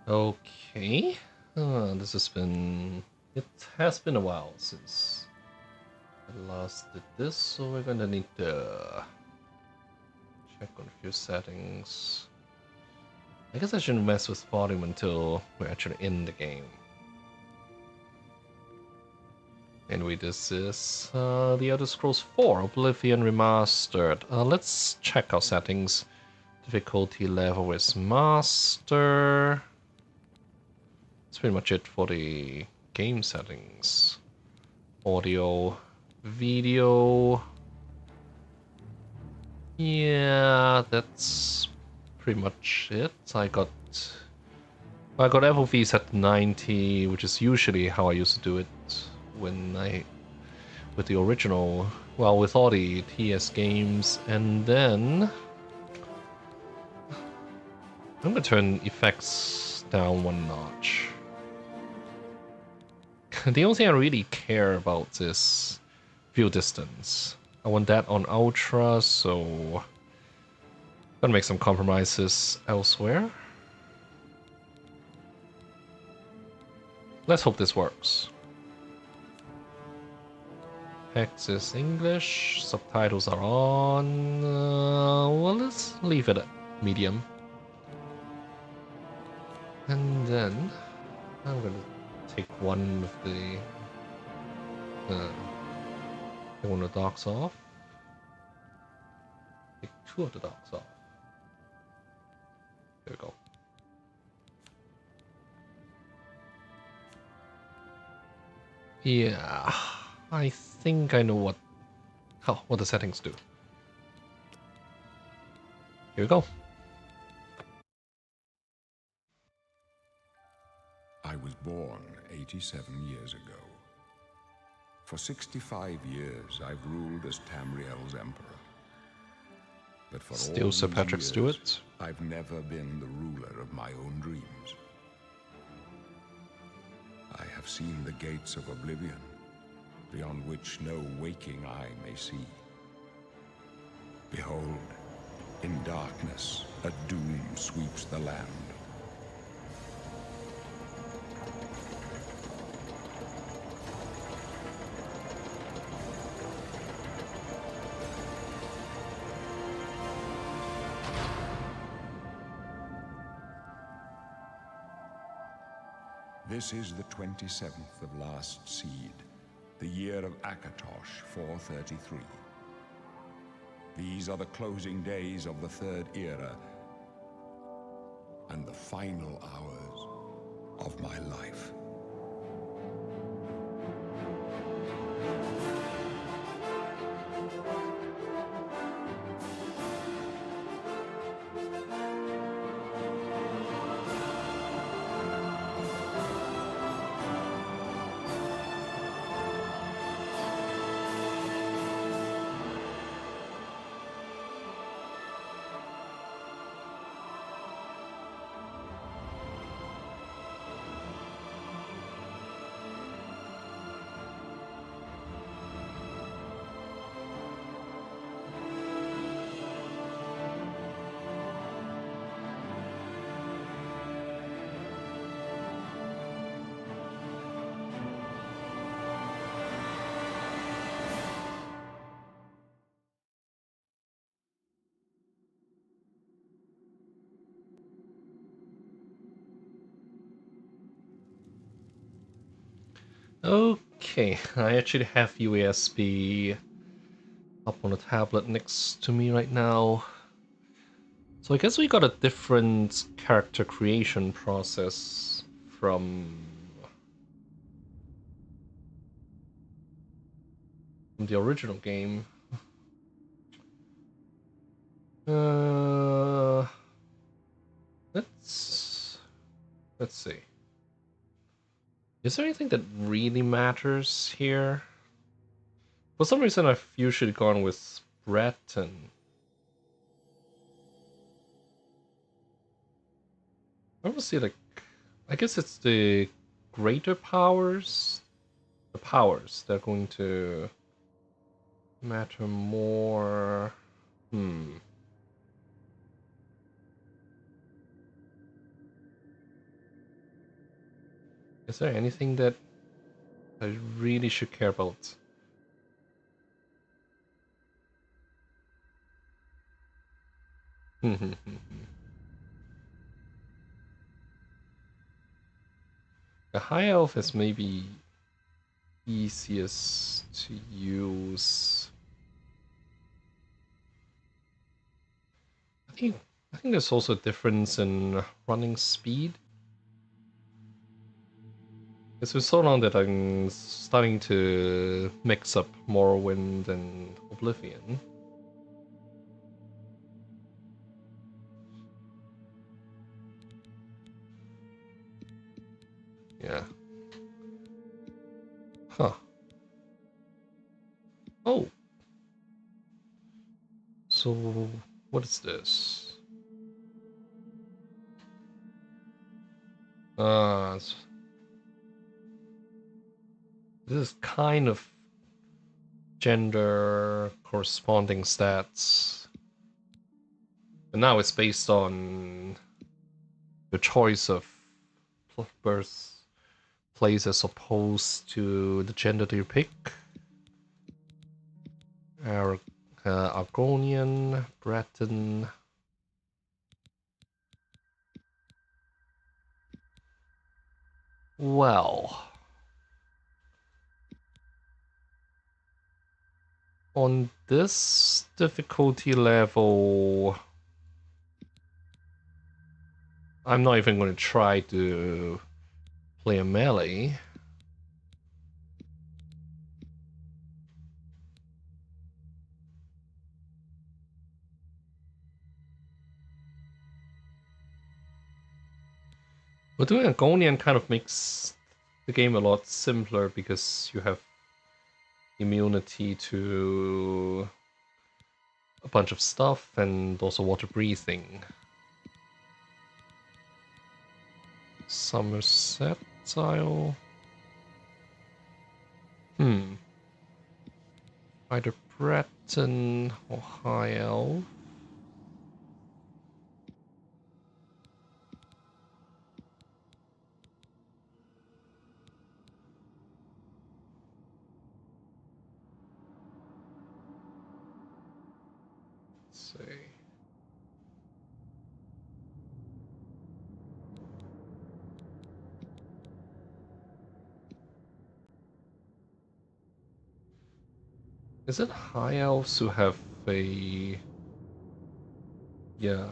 Okay. This has been... It has been a while since I last did this, so we're gonna need to check on a few settings. I guess I shouldn't mess with volume until we're actually in the game. Anyway, this is The Elder Scrolls 4 Oblivion Remastered. Let's check our settings. Difficulty level is Master. That's pretty much it for the game settings. Audio, video. Yeah, that's pretty much it. I got FOV set to 90, which is usually how I used to do it with the original, well, with all the TS games, and then I'm gonna turn effects down one notch. The only thing I really care about is view distance. I want that on ultra, so gotta make some compromises elsewhere. Let's hope this works. Text is English, subtitles are on. Well, let's leave it at medium. And then I'm gonna take one of the docks off. Take two of the docks off. There we go. Yeah, I think I know what the settings do. Here we go. I was born 87 years ago. For 65 years, I've ruled as Tamriel's emperor. But for Still all Sir these Patrick years, Stewart. I've never been the ruler of my own dreams. I have seen the gates of Oblivion, beyond which no waking eye may see. Behold, in darkness, a doom sweeps the land. This is the 27th of last seed, the year of Akatosh 433. These are the closing days of the Third Era and the final hours of my life. Okay, I actually have USB up on the tablet next to me right now. So I guess we got a different character creation process from the original game. Let's see. Is there anything that really matters here? For some reason, I've usually gone with Brett and I want to see, like, I guess it's the greater powers, the powers that are going to matter more. Is there anything that I really should care about? The high elf is maybe easiest to use. I think there's also a difference in running speed. It's been so long that I'm starting to mix up Morrowind and Oblivion. Yeah. Huh. Oh. So, what is this? This is kind of gender corresponding stats. But now it's based on the choice of birth place as opposed to the gender that you pick. Argonian, Breton. Well, on this difficulty level, I'm not even going to try to play a melee. But doing Argonian kind of makes the game a lot simpler because you have immunity to a bunch of stuff and also water breathing. Somerset style. Either Breton or High Elf. Let's see. Is it High Elves who have a... yeah,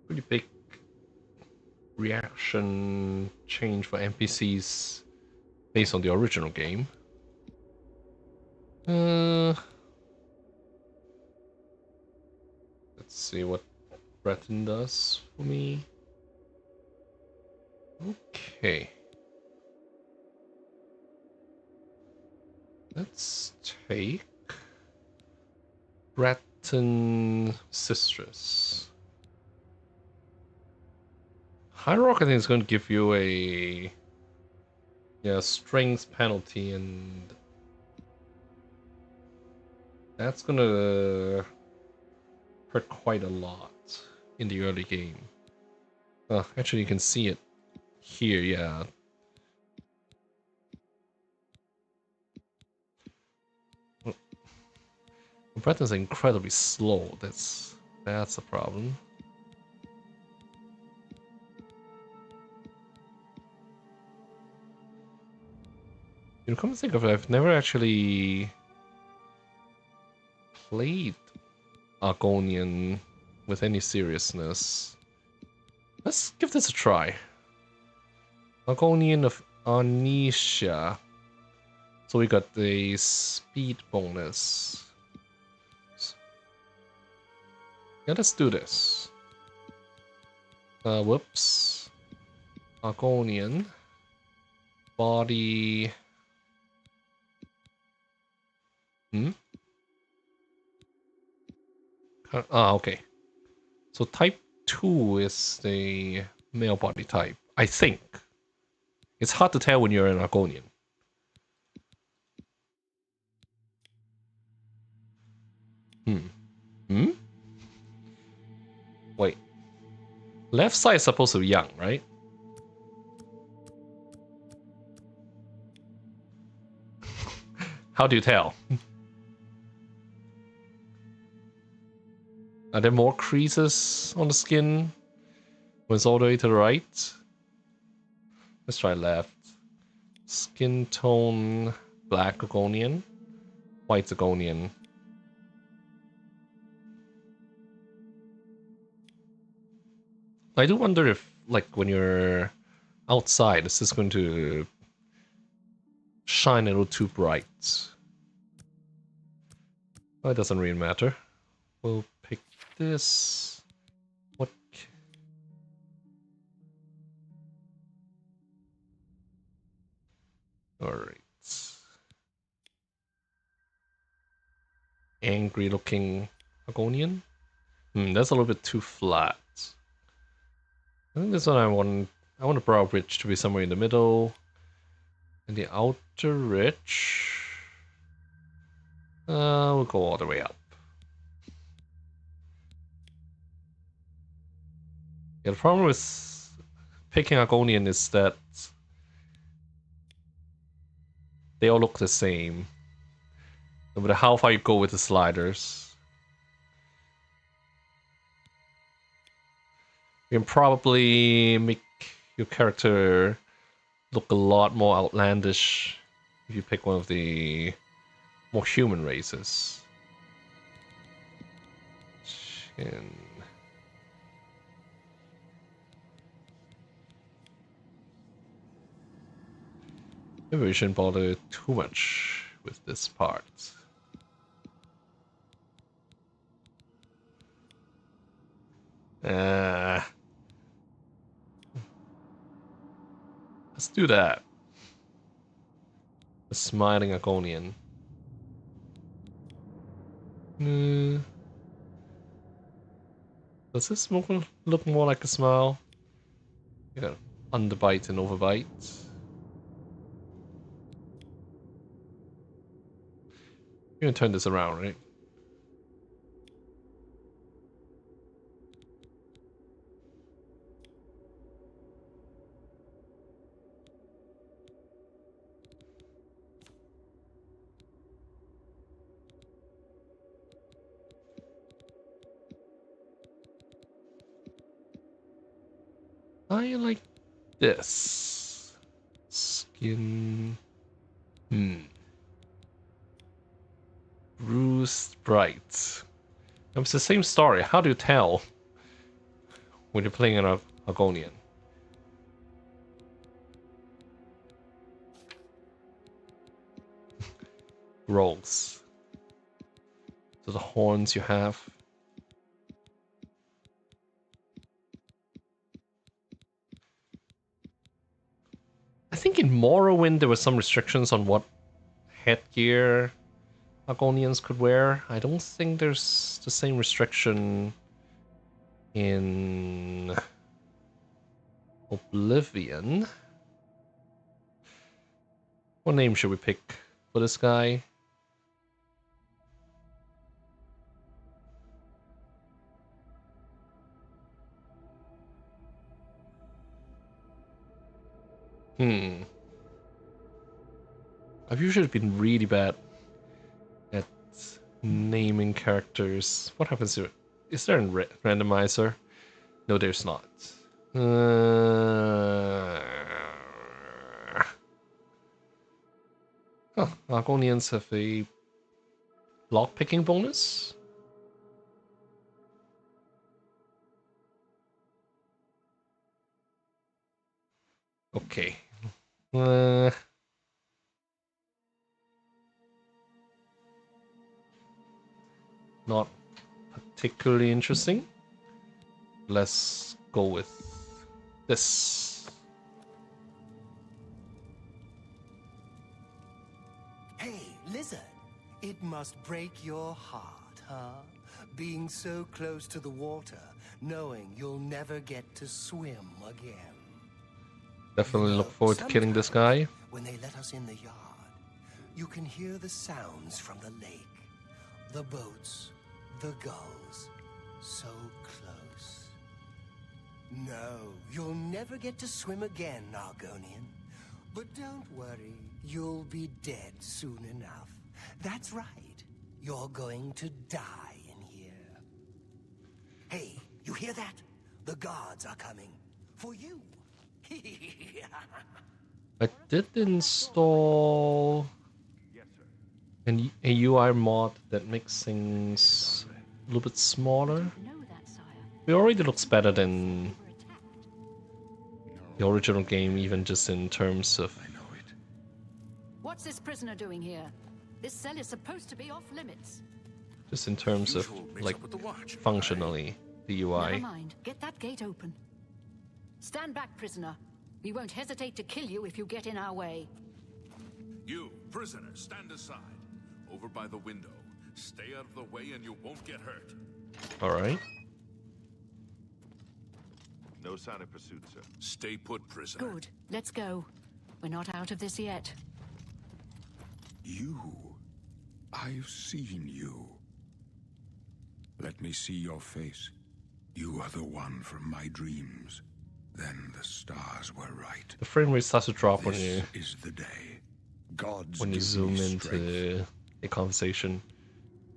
pretty big reaction change for NPCs based on the original game? Let's see what Breton does for me. Okay. Let's take Breton Sistress. High Rock, I think, is going to give you a strength penalty, and that's going to hurt quite a lot in the early game. Actually, you can see it here, yeah. Breton's incredibly slow. That's a problem. You know, come to think of it, I've never actually played Argonian with any seriousness. Let's give this a try. Argonian of Arnisha. So we got the speed bonus. Yeah, let's do this. Whoops. Argonian. Body. Okay. So type 2 is the male body type, I think. It's hard to tell when you're an Argonian. Wait. Left side is supposed to be young, right? How do you tell? Are there more creases on the skin when it's all the way to the right? Let's try left. Skin tone, black Argonian, white Argonian. I do wonder if, like, when you're outside, is this going to shine a little too bright? Well, it doesn't really matter. We'll pick this. What? Alright. Angry looking Argonian. That's a little bit too flat. I think this one I want the brow ridge to be somewhere in the middle. And the outer ridge. We'll go all the way up. Yeah, the problem with picking Argonian is that they all look the same. No matter how far you go with the sliders. You can probably make your character look a lot more outlandish if you pick one of the more human races. Chin. Maybe we shouldn't bother too much with this part. Let's do that. The smiling Argonian. Does this look more like a smile? Yeah, underbite and overbite. You're gonna turn this around, right? I like this. Skin. Bruised bright. It's the same story. How do you tell when you're playing an Argonian? Rolls. So the horns you have. I think in Morrowind there were some restrictions on what headgear Argonians could wear. I don't think there's the same restriction in Oblivion. What name should we pick for this guy? I've usually been really bad at naming characters. What happens to it? Is there a randomizer? No, there's not. Argonians have a lockpicking bonus? Okay. Not particularly interesting. Let's go with this. Hey, lizard. It must break your heart, huh? Being so close to the water, knowing you'll never get to swim again. Definitely look forward to killing this guy. When they let us in the yard, you can hear the sounds from the lake. The boats, the gulls, so close. No, you'll never get to swim again, Argonian. But don't worry, you'll be dead soon enough. That's right. You're going to die in here. Hey, you hear that? The guards are coming. For you. I did install a UI mod that makes things a little bit smaller. It already looks better than the original game, even just in terms of... I know it. What's this prisoner doing here? This cell is supposed to be off limits. Just in terms of, like, functionally, the UI. Never mind. Get that gate open. Stand back, prisoner. We won't hesitate to kill you if you get in our way. You, prisoner, stand aside. Over by the window. Stay out of the way and you won't get hurt. Alright. No sign of pursuit, sir. Stay put, prisoner. Good. Let's go. We're not out of this yet. You. I've seen you. Let me see your face. You are the one from my dreams. Then the stars were right. The frame rate starts to drop when This is the day. Gods you give zoom me into strength. a conversation.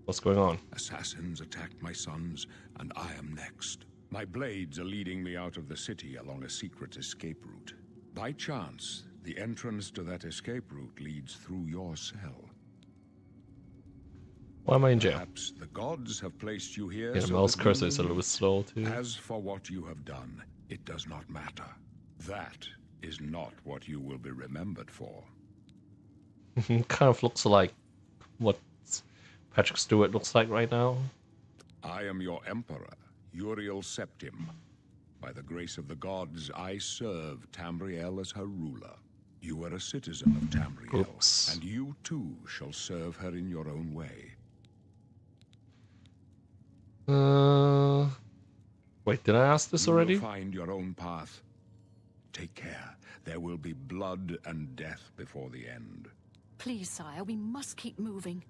What's going on? Assassins attacked my sons, and I am next. My blades are leading me out of the city along a secret escape route. By chance, the entrance to that escape route leads through your cell. Why am I in jail? Perhaps the gods have placed you here. Yeah, the so mouse that cursor you is a will little bit slow too. As for what you have done, it does not matter. That is not what you will be remembered for. Kind of looks like what Patrick Stewart looks like right now. I am your emperor, Uriel Septim. By the grace of the gods, I serve Tamriel as her ruler. You are a citizen of Tamriel, Oops. and you too shall serve her in your own way. Wait, did I ask this You already? will find your own path. Take care. There will be blood and death before the end. Please, sire, we must keep moving.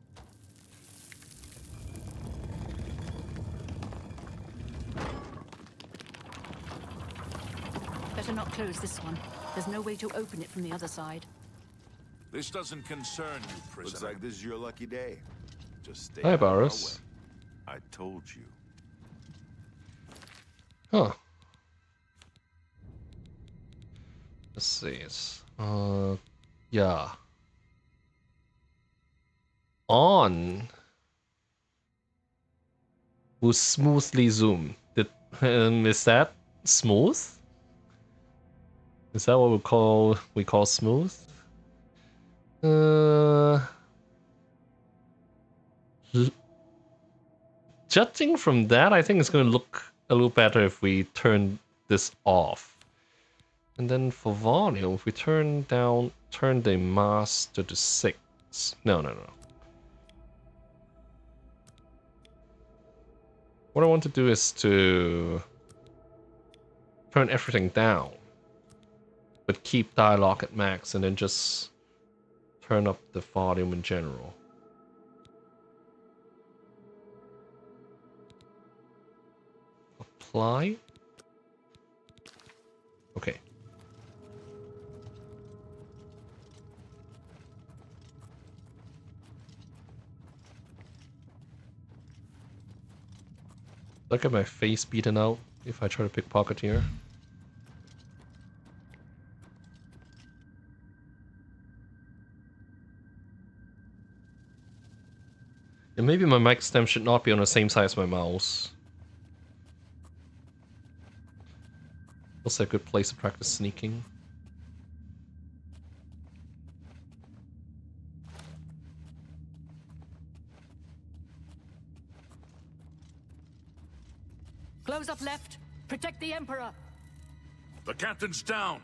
Better not close this one. There's no way to open it from the other side. This doesn't concern you, prisoner. Looks like this is your lucky day. Just stay Hi, out of our Boris. way. I told you. Huh. Let's see. Yeah. On will smoothly zoom. Is that smooth? Is that what we call smooth? Judging from that, I think it's going to look a little better if we turn this off. And then for volume, if we turn the master to 6. No. What I want to do is to turn everything down, but keep dialogue at max, and then just turn up the volume in general. Apply. Okay. Look at my face beaten out if I try to pickpocket here. And maybe my mic stem should not be on the same side as my mouse. Also a good place to practice sneaking. Close up left. Protect the Emperor. The captain's down.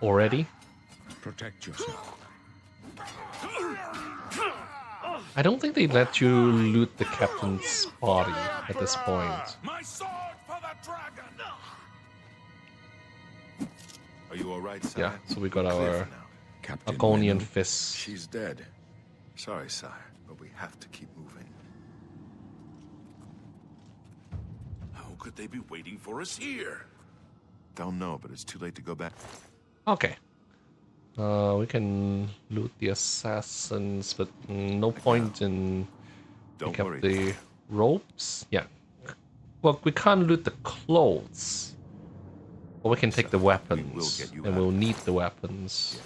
Already? Protect yourself. I don't think they let you loot the captain's body at this point. My sword for the dragon. Are you all right, sire? Yeah, so we got We're clear our for now. Captain Argonian Venom. fists. She's dead. Sorry, sire, but we have to keep moving. How could they be waiting for us here? Don't know, but it's too late to go back. Okay. We can loot the assassins, but no point in pick up the ropes. Yeah. Well, we can't loot the clothes. But we can take the weapons, and we'll need the weapons.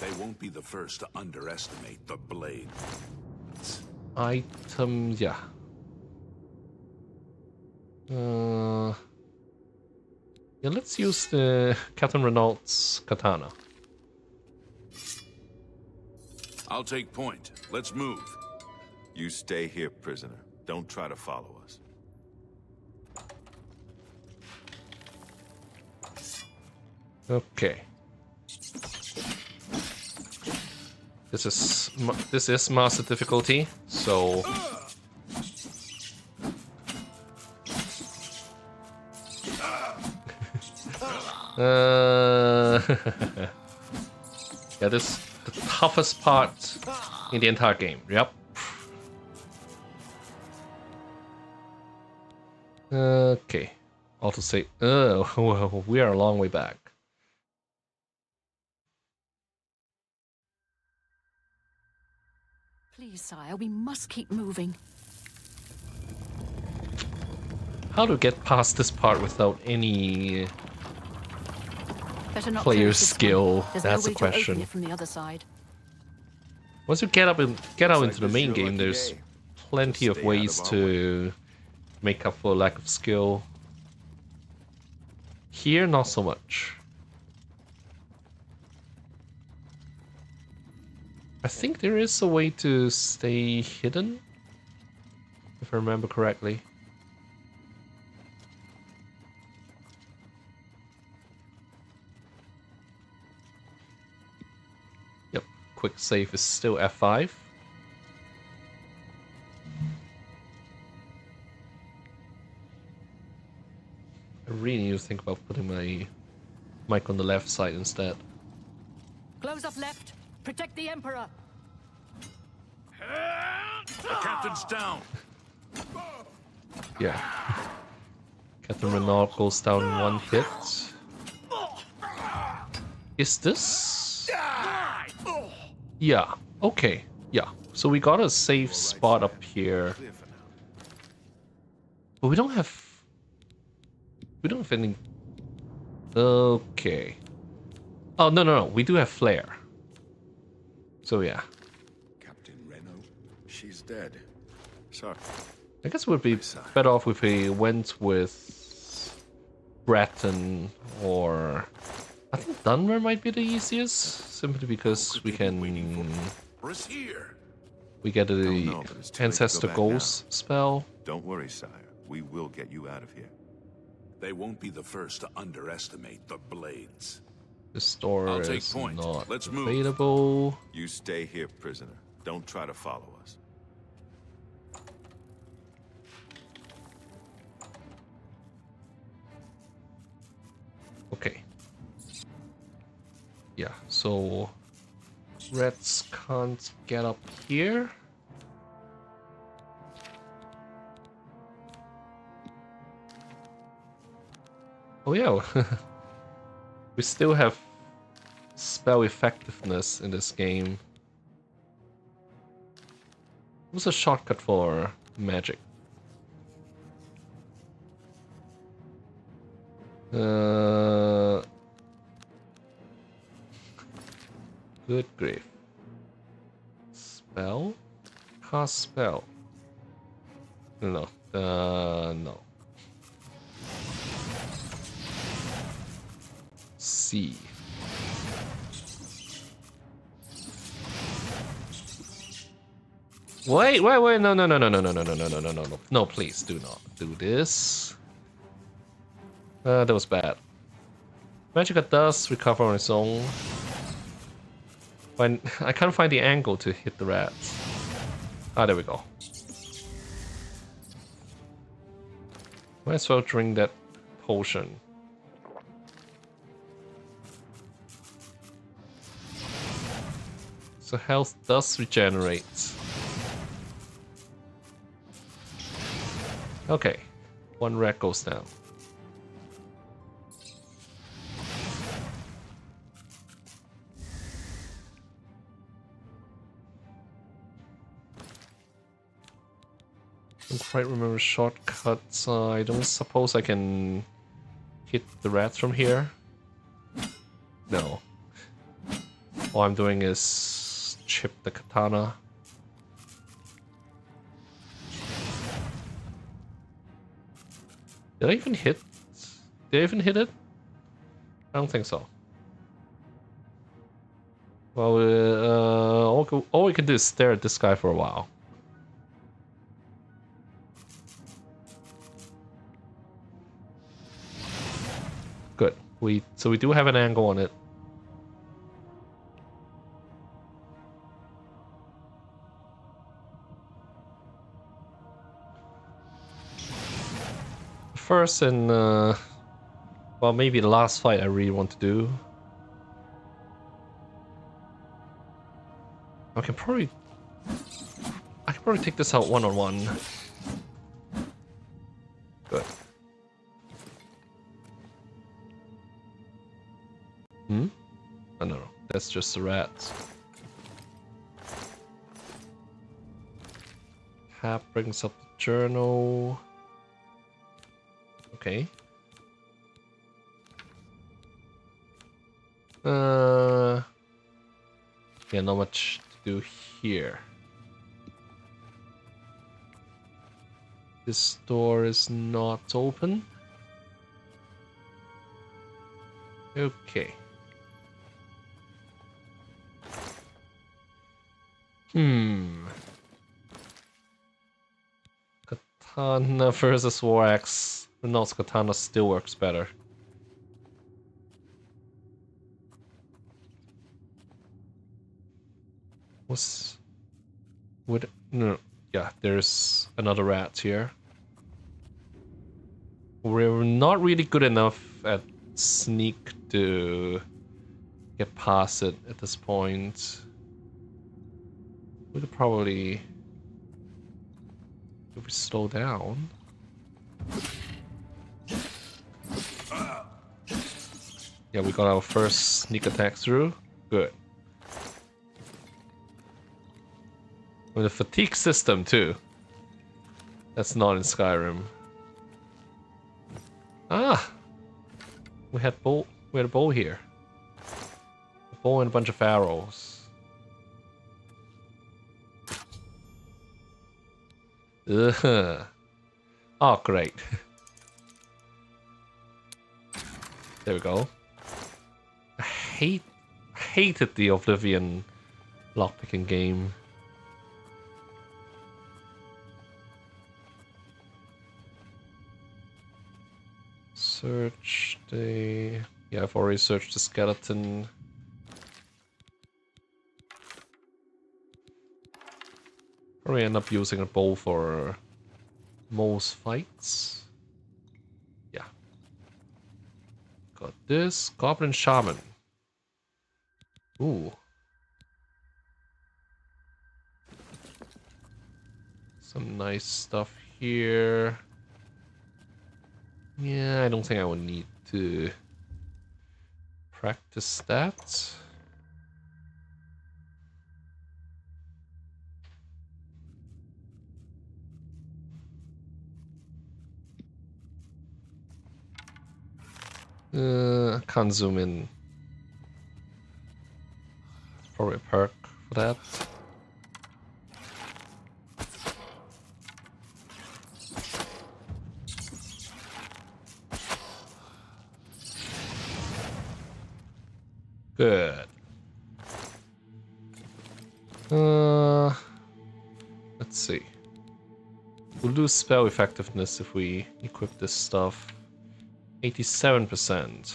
They won't be the first to underestimate the blade. Items, yeah. Yeah, let's use the Captain Renault's katana. I'll take point. Let's move. You stay here, prisoner. Don't try to follow us. Okay. This is master difficulty, so yeah, this is the toughest part in the entire game. Yep. Okay. Auto save. Oh, we are a long way back. Please, sire, we must keep moving. How to get past this part without any Better not player close this one. skill? There's That's no the way to open question. it from the other side. Once you get out into the this main your game, lucky there's day. plenty Just of stay out ways of our to make up for lack of skill. Here, not so much. I think there is a way to stay hidden, if I remember correctly. Yep, quick save is still F5. I really need to think about putting my mic on the left side instead. Close up left. Protect the Emperor. The captain's down. Yeah. Captain Renault goes down in one hit. Is this? Yeah. Okay. Yeah. So we got a safe spot up here. Clear for now. But we don't have any. Okay. Oh no. We do have flare. So yeah. Captain Renault. She's dead. Sorry. I guess it would be better off if we went with Breton or I think Dunmer might be the easiest, simply because we can Where's here? we get Don't the know, but it's too late to Ancestor go back Ghost spell. Don't worry, sire. We will get you out of here. They won't be the first to underestimate the blades. The store I'll take is point. not Let's move. available. You stay here, prisoner. Don't try to follow us. Okay. Yeah, so Reds can't get up here. Oh yeah, we still have spell effectiveness in this game. What's a shortcut for magic? Good grief. Spell? Cast spell. No. No. C. Wait, no, please do not do this. That was bad. Magicka does recover on its own. When I can't find the angle to hit the rats. Ah, there we go. Might as well drink that potion. So health does regenerate. Okay, one rat goes down. Don't quite remember shortcuts. I don't suppose I can hit the rats from here. No. All I'm doing is chip the katana. Did I even hit? Did I even hit it? I don't think so. Well, all we can do is stare at this guy for a while. Good. So we do have an angle on it. First and well, maybe the last fight I really want to do. I can probably take this out one-on-one. Good. Hmm? Oh, no, that's just the rats. Tab brings up the journal. Okay. Yeah, not much to do here. This door is not open. Okay. Katana versus War Axe. No, katana still works better. No, yeah, there's another rat here. We're not really good enough at sneak to get past it at this point. We could probably, if we slow down. Yeah, we got our first sneak attack through. Good. With a fatigue system too. That's not in Skyrim. Ah, we had a bow here. A bow and a bunch of arrows. Ugh. Oh, great. There we go. I hated the Oblivion lockpicking game. Search the... Yeah, I've already searched the skeleton. Probably end up using a bow for most fights. Yeah. Got this. Goblin Shaman. Ooh. Some nice stuff here. Yeah, I don't think I would need to practice that. I can't zoom in. It's probably a perk for that. Good. Let's see. We'll lose spell effectiveness if we equip this stuff. 87%.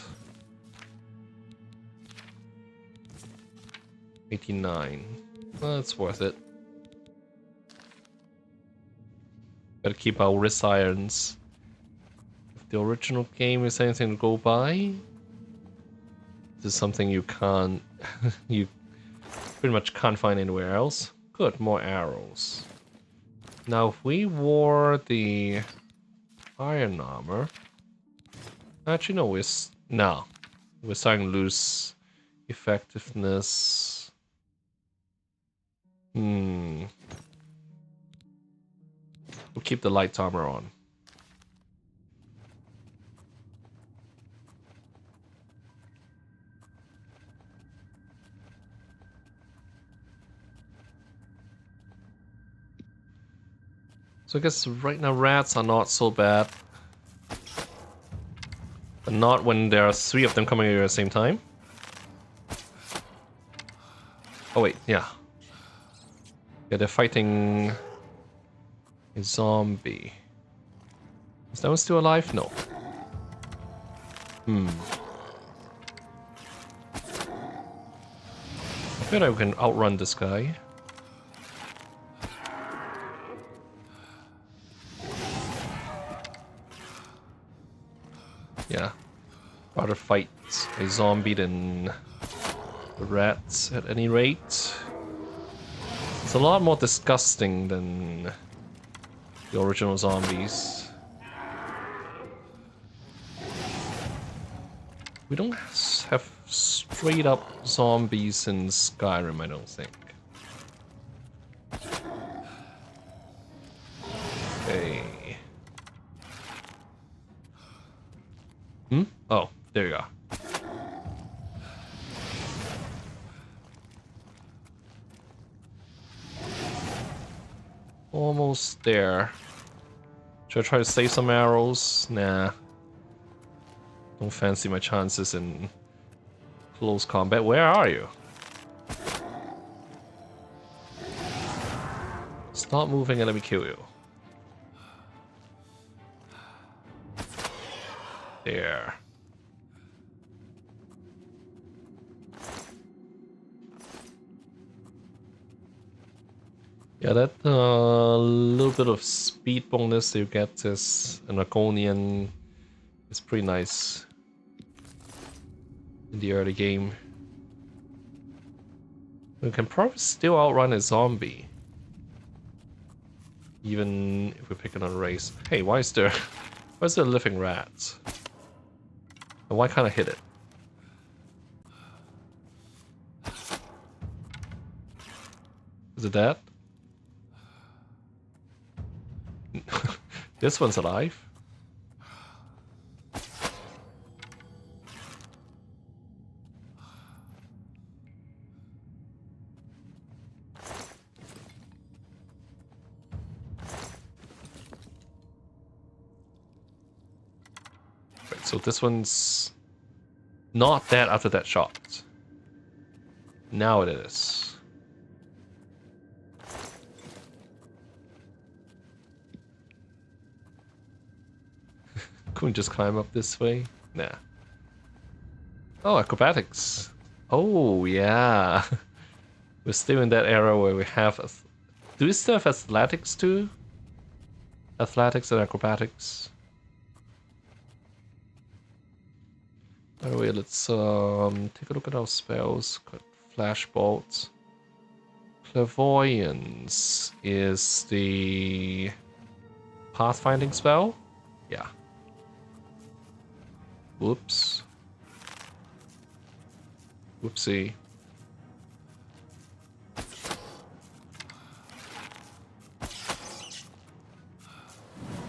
89. Well, it's worth it. Gotta keep our wrist irons. If the original game is anything to go by, this is something you can't... you pretty much can't find anywhere else. Good, more arrows. Now, if we wore the iron armor... Actually, no, we're starting to lose effectiveness. We'll keep the light armor on. So I guess right now rats are not so bad. But not when there are 3 of them coming here at the same time. Oh wait, yeah. Yeah, they're fighting a zombie. Is that one still alive? No. I feel like we can outrun this guy. Yeah. Rather fight a zombie than the rats at any rate. It's a lot more disgusting than the original zombies. We don't have straight up zombies in Skyrim, I don't think. Okay. Oh, there you go. Almost there. Should I try to save some arrows? Nah. Don't fancy my chances in close combat. Where are you? Stop moving and let me kill you. There. Yeah, that little bit of speed bonus you get as an Argonian is pretty nice in the early game. We can probably still outrun a zombie, even if we pick another race. Hey, why is there a living rat? And why can't I hit it? Is it that? This one's alive. Right, so this one's not dead after that shot. Now it is. Can we just climb up this way? Nah. Oh, acrobatics. Oh, yeah. We're still in that era where we have... Do we still have athletics too? Athletics and acrobatics. By the way, let's take a look at our spells. Got Flashbolt. Clairvoyance is the pathfinding spell? Yeah. Whoops. Whoopsie.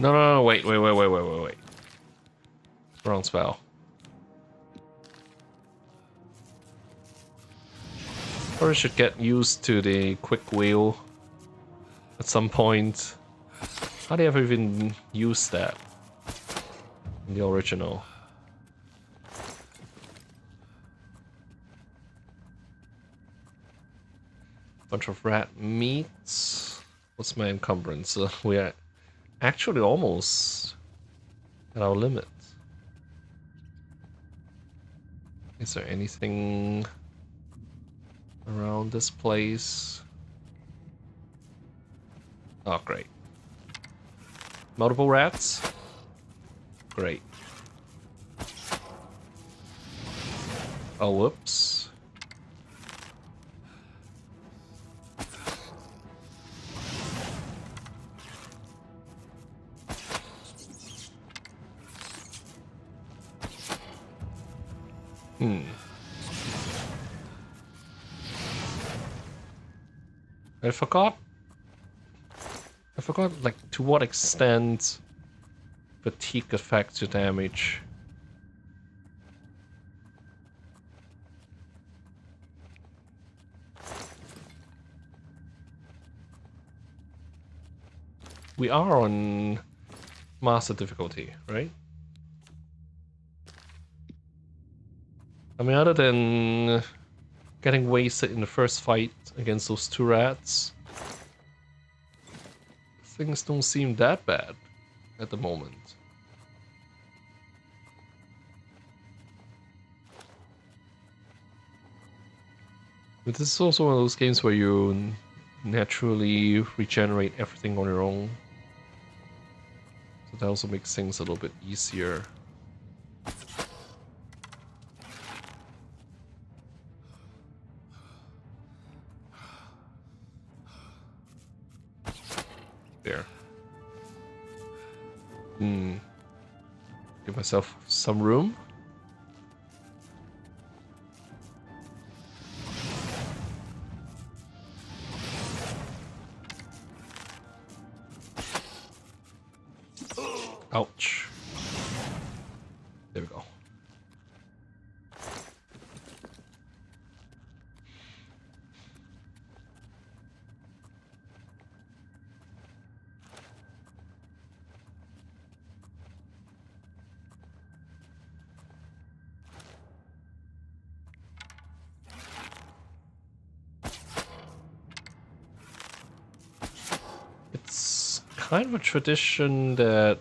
No, wait. Wrong spell. Probably should get used to the quick wheel at some point. How do you ever even use that in the original? Bunch of rat meats. What's my encumbrance? We are actually almost at our limit. Is there anything around this place? Oh, great. Multiple rats? Great. Oh, whoops. forgot, like, to what extent fatigue affects your damage. We are on master difficulty, right? I mean, other than getting wasted in the first fight against those two rats, things don't seem that bad at the moment. But this is also one of those games where you naturally regenerate everything on your own. So that also makes things a little bit easier. There. Give myself some room. Ouch. There we go. It's kind of a tradition that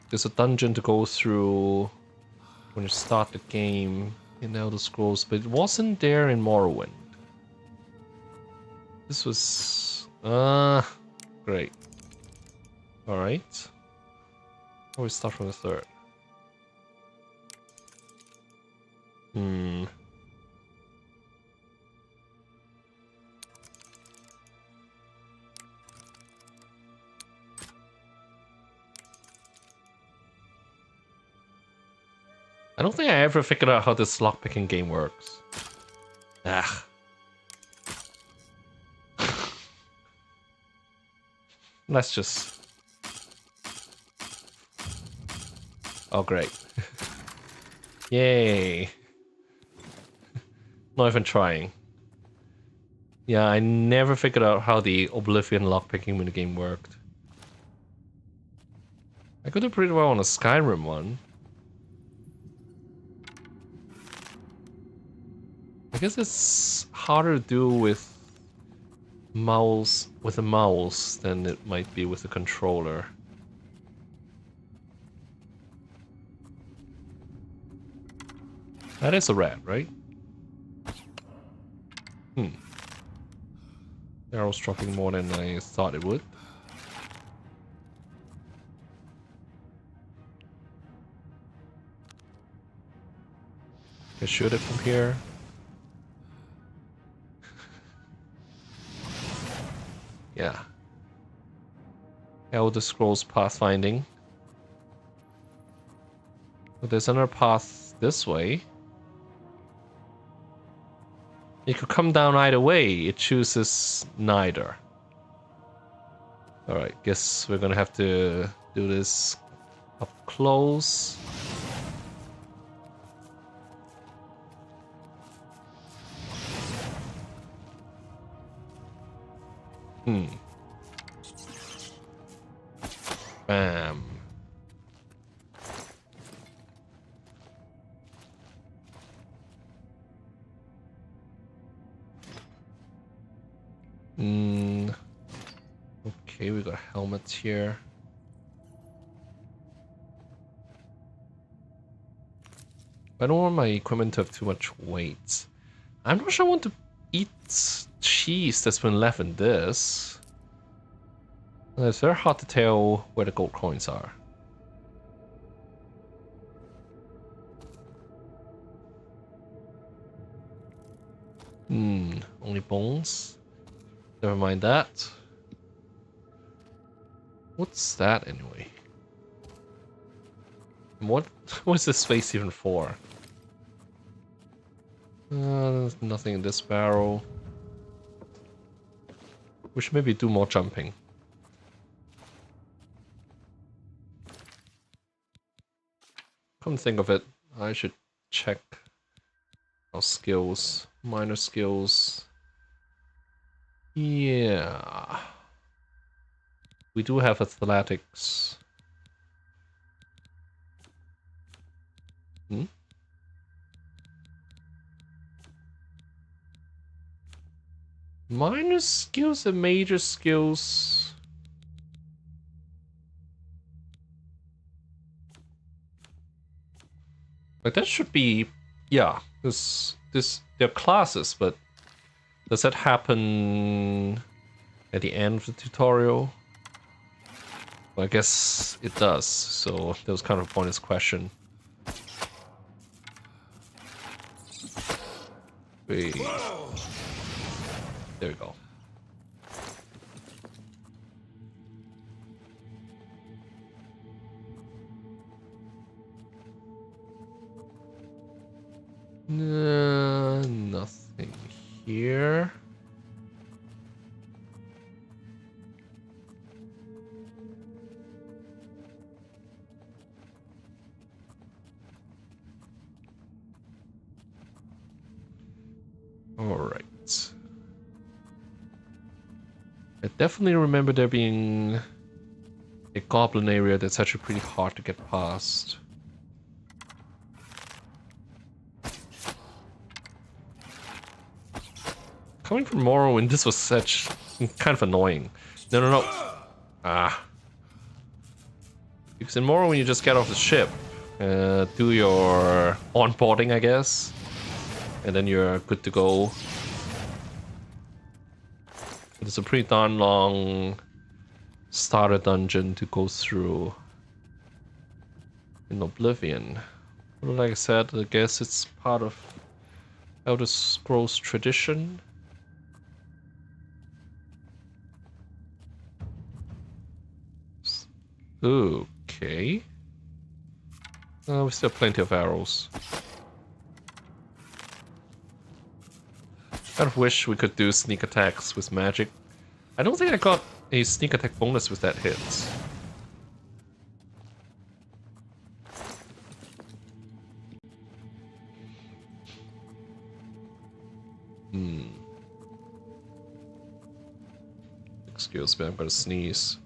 there's a dungeon to go through when you start the game in Elder Scrolls, but it wasn't there in Morrowind. This was great. Alright. How we start from the third? I don't think I ever figured out how this lockpicking game works. Ah. Let's just... Oh, great. Yay. Not even trying. Yeah, I never figured out how the Oblivion lockpicking minigame worked. I could do pretty well on a Skyrim one. I guess it's harder to do with a mouse than it might be with a controller. That is a rat, right? Arrow's dropping more than I thought it would. Can shoot it from here. Yeah. Elder Scrolls pathfinding. But there's another path this way. It could come down either way. It chooses neither. Alright, guess we're gonna have to do this up close. Bam. Okay, we got helmets here. I don't want my equipment to have too much weight. I'm not sure I want to eat cheese that's been left in this. It's very hard to tell where the gold coins are. Only bones? Never mind that. What's that anyway? What is this space even for? There's nothing in this barrel. We should maybe do more jumping. Come to think of it, I should check our skills. Minor skills. Yeah. We do have athletics. Hmm? Minor skills and major skills. Like that should be, yeah. They're classes, but does that happen at the end of the tutorial? Well, I guess it does. So that was kind of a pointless question. Wait. There we go. Nothing here. All right. I definitely remember there being a goblin area that's actually pretty hard to get past. Coming from Morrowind, this was such kind of annoying. No. Ah. Because in Morrowind, you just get off the ship, do your onboarding, I guess, and then you're good to go. It's a pretty darn long starter dungeon to go through in Oblivion. But like I said, I guess it's part of Elder Scrolls tradition. Okay. We still have plenty of arrows. I kind of wish we could do sneak attacks with magic. I don't think I got a sneak attack bonus with that hit. Excuse me, I'm gonna sneeze.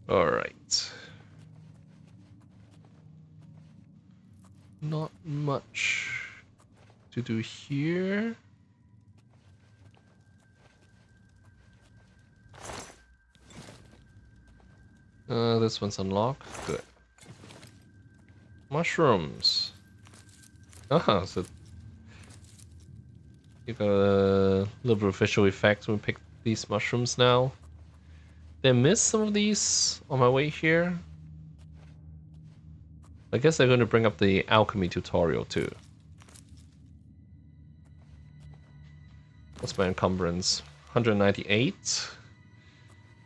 Alright. Not much to do here. This one's unlocked. Good. Mushrooms. Ah, so you got a little bit of visual effects when we pick these mushrooms now. Did I miss some of these on my way here? I guess they're going to bring up the alchemy tutorial too. What's my encumbrance? 198.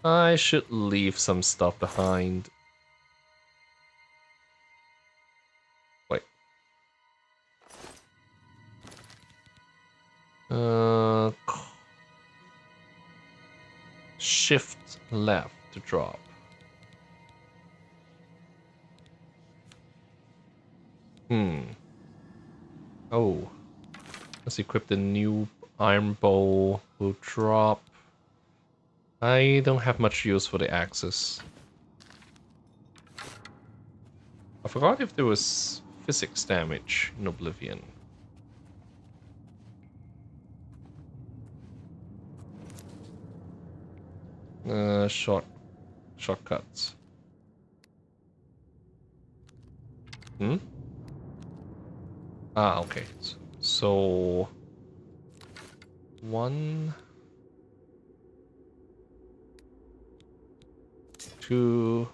I should leave some stuff behind. Wait. Shift left to drop. Oh. Let's equip the new iron bow. Will drop. I don't have much use for the axes. I forgot if there was physics damage in Oblivion. Shortcuts. Ah, okay. So 1, 2.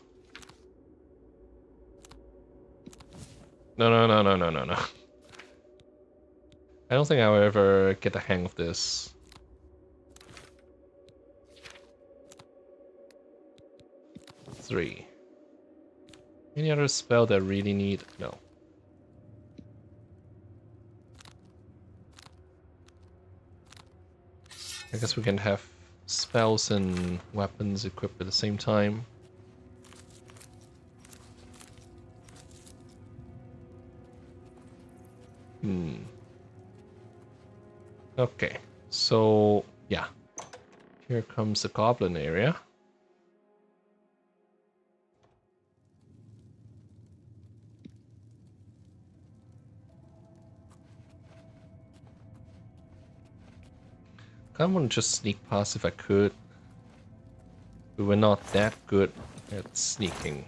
No. I don't think I'll ever get the hang of this. 3. Any other spell that I really need? No. I guess we can have spells and weapons equipped at the same time. Okay, so yeah. Here comes the goblin area. I want to just sneak past if I could. We were not that good at sneaking.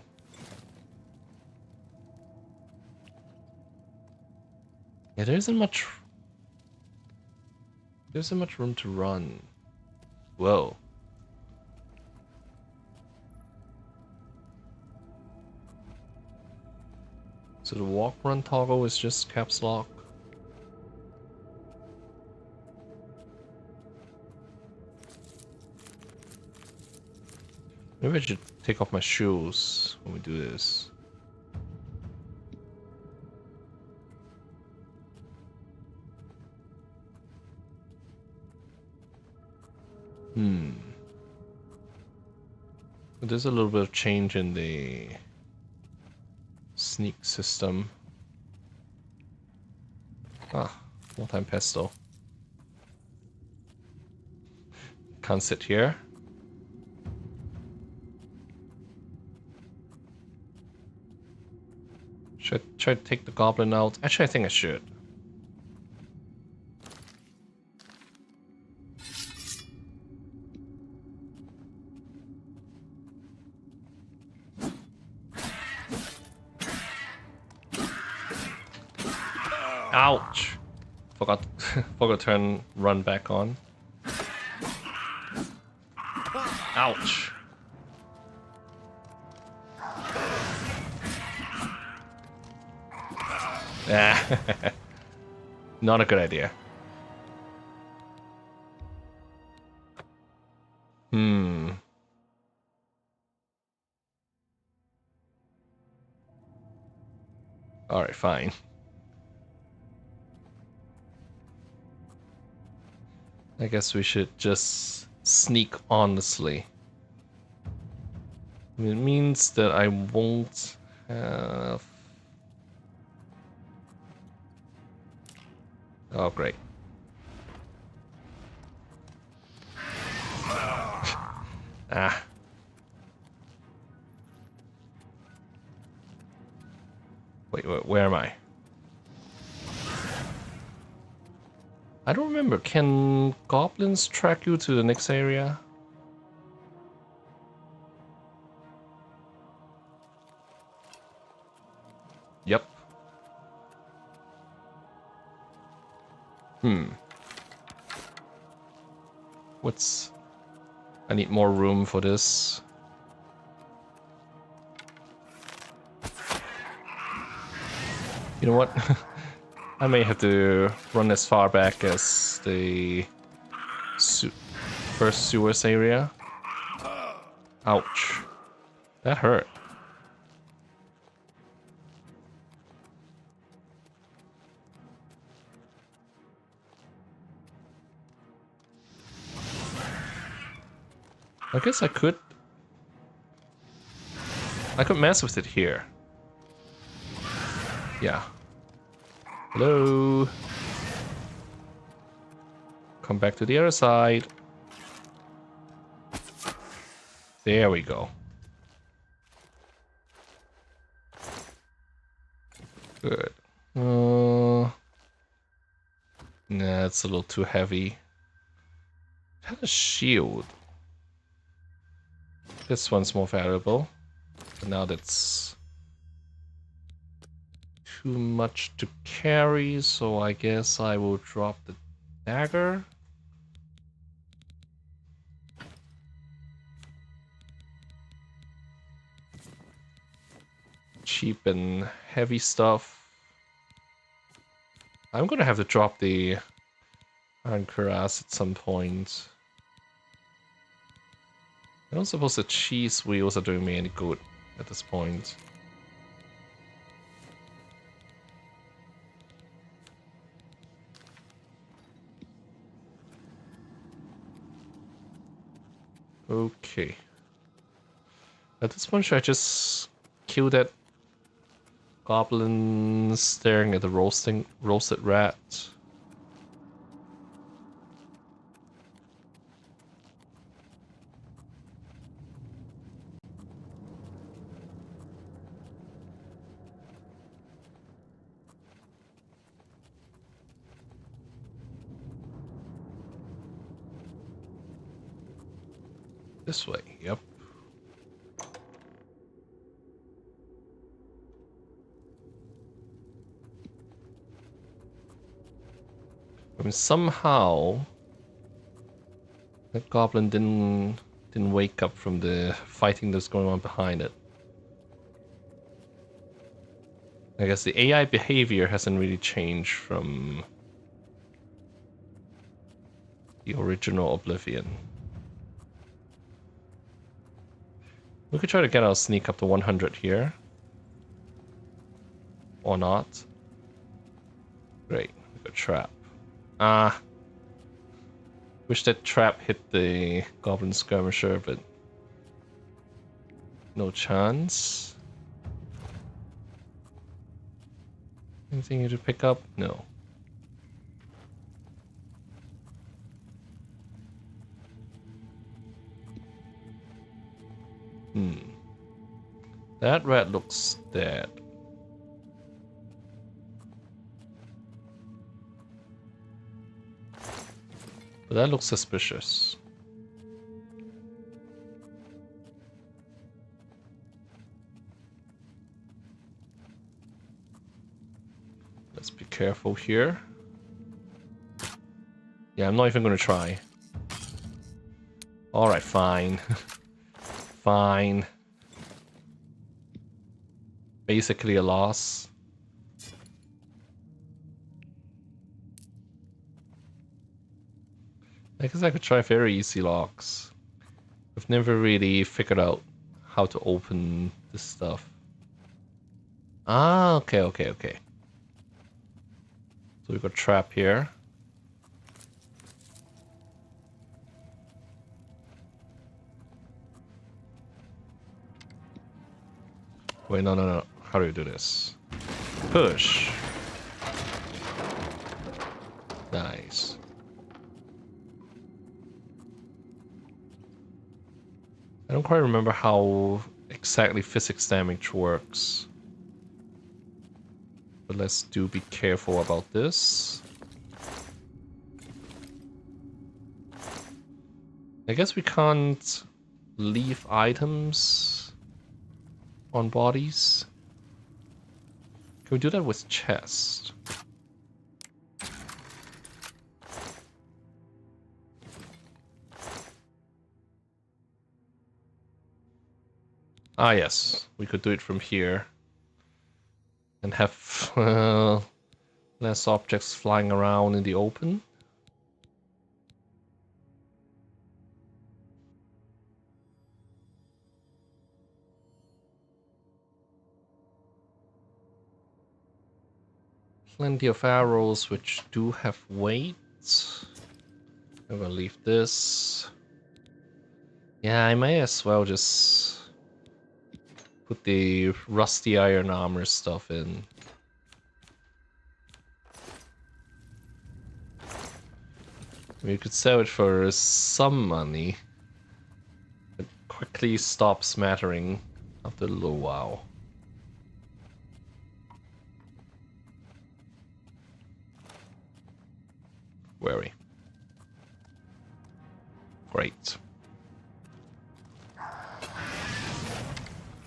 Yeah, there isn't much room to run. Whoa. So the walk run toggle is just caps lock. Maybe I should take off my shoes when we do this. There's a little bit of change in the sneak system. Ah, one-time pesto. Can't sit here. Should I try to take the goblin out? Actually, I think I should. Ouch! Forgot to turn run back on. Ouch! Ah, not a good idea. Alright, fine. I guess we should just sneak honestly. I mean, it means that I won't have... Oh, great. Ah. Wait, where am I? I don't remember. Can goblins track you to the next area? Yep. What's... I need more room for this. You know what? I may have to run as far back as the first sewers area. Ouch. That hurt. I guess I could mess with it here. Yeah. Hello. Come back to the other side. There we go. Good. Nah, it's a little too heavy. It had a shield. This one's more valuable. But now that's too much to carry, so I guess I will drop the dagger. Cheap and heavy stuff. I'm gonna have to drop the iron cuirass at some point. I don't suppose the cheese wheels are doing me any good at this point. Okay. At this point, should I just kill that goblin staring at the roasted rat? This way, yep. I mean, somehow that goblin didn't wake up from the fighting that's going on behind it. I guess the AI behavior hasn't really changed from the original Oblivion. We could try to get our sneak up to 100 here. Or not. Great, we got a trap. Wish that trap hit the goblin skirmisher, but no chance. Anything you to pick up? No. That rat looks dead. But that looks suspicious. Let's be careful here. Yeah, I'm not even gonna try. Alright, fine. Fine. Basically a loss. I guess I could try very easy locks. I've never really figured out how to open this stuff. Ah, okay. So we've got a trap here. Wait, no. How do you do this? Push. Nice. I don't quite remember how exactly physics damage works. But let's be careful about this. I guess we can't leave items on bodies. Can we do that with chest? Ah yes, we could do it from here. And have less objects flying around in the open. Plenty of arrows which do have weight. I'm gonna leave this. Yeah, I may as well just put the rusty iron armor stuff in. We could sell it for some money. It quickly stops mattering after a little while. Wary. Great.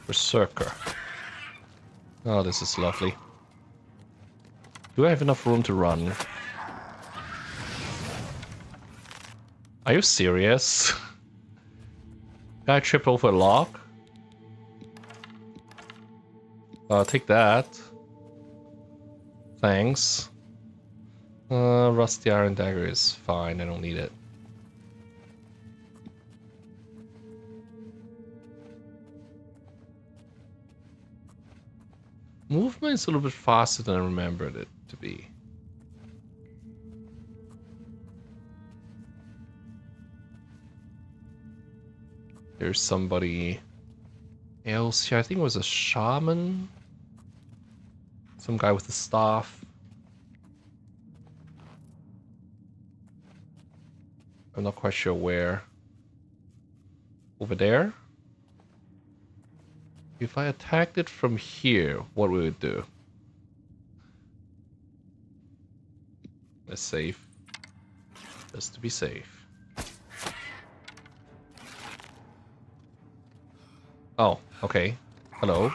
Berserker. Oh, this is lovely. Do I have enough room to run? Are you serious? Can I trip over a log? I'll take that. Thanks. Rusty iron dagger is fine, I don't need it. Movement is a little bit faster than I remembered it to be. There's somebody else here. I think it was a shaman. Some guy with a staff. I'm not quite sure where. Over there? If I attacked it from here, what would it do? Let's save. Just to be safe. Oh, okay. Hello.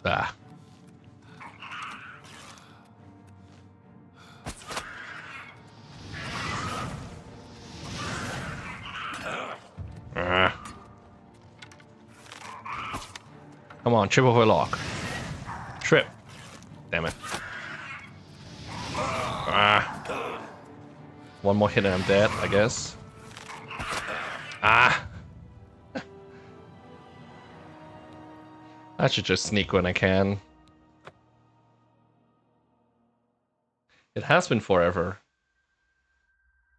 Ah. Come on, trip over a log. Trip. Damn it. One more hit and I'm dead, I guess. I should just sneak when I can. It has been forever.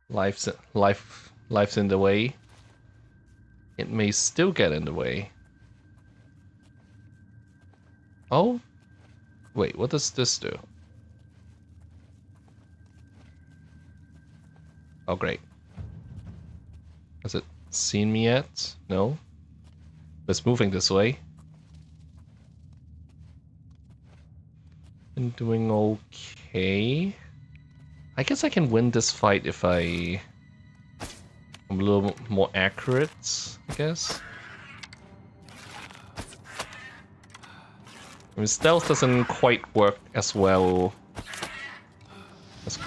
Life's in the way. It may still get in the way. Oh? Wait, what does this do? Oh, great. Has it seen me yet? No? It's moving this way. Been doing okay. I guess I can win this fight if I'm a little more accurate, I guess. I mean, stealth doesn't quite work as well as...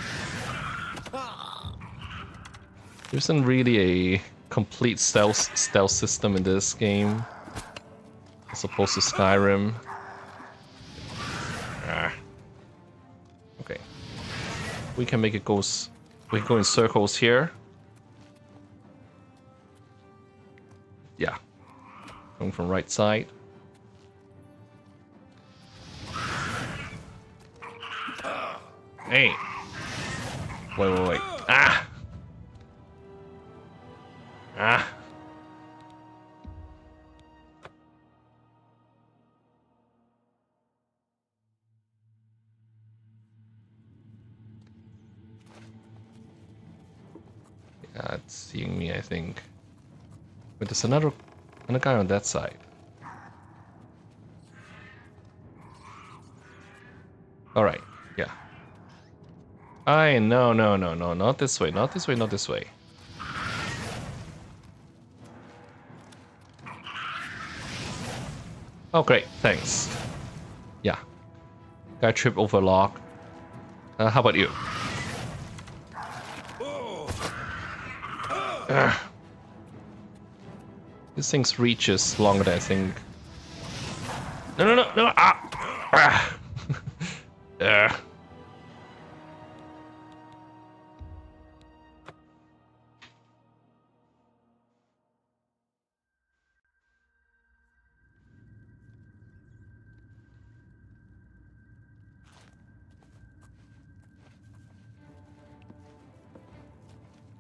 There isn't really a complete stealth system in this game, as opposed to Skyrim. Okay. We can make it goes. We can go in circles here. Yeah. Going from right side. Hey. Wait. Ah! Ah! Yeah, it's seeing me, I think. But there's another guy on that side. Alright, yeah. No, not this way, not this way, not this way. Oh, great, thanks. Yeah. Guy trip over a log. How about you? This thing's reach is longer than I think. No! Ah!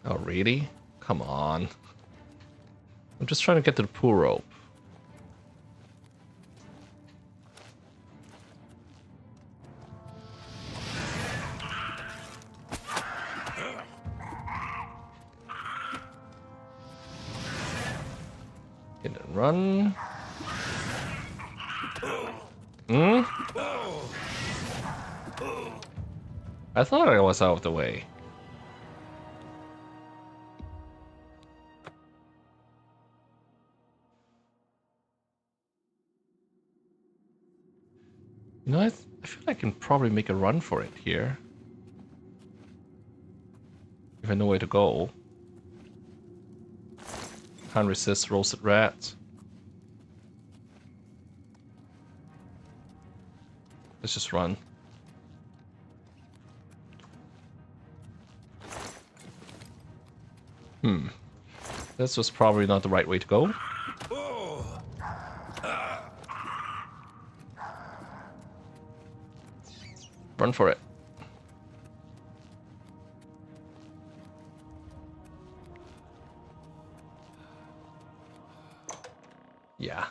Oh, really? Come on. I'm just trying to get to the pool rope. Hit and run. I thought I was out of the way. You know, I feel like I can probably make a run for it here. If I know where to go. Can't resist roasted rat. Let's just run. This was probably not the right way to go. Run for it. Yeah.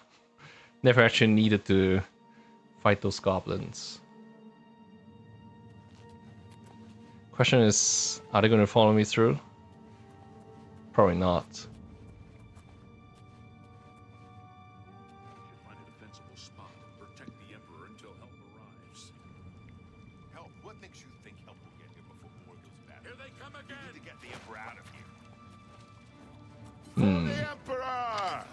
Never actually needed to fight those goblins. Question is, are they going to follow me through? Probably not. Should find a defensible spot and protect the Emperor until help arrives. Help? What makes you think help will get here before war goes bad? Here they come We again! need to get the Emperor out of here. For the Emperor!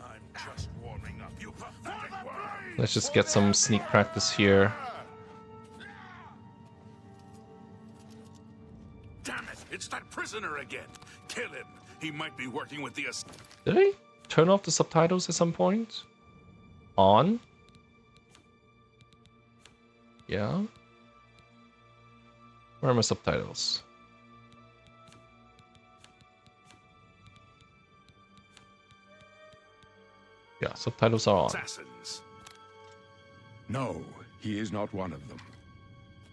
I'm just warming up, you pathetic worm! Let's just get some sneak practice here. Damn it! It's that prisoner again! Kill him! He might be working with the... Did I turn off the subtitles at some point? On? Yeah? Where are my subtitles? Yeah, subtitles are on. Assassins. No, he is not one of them.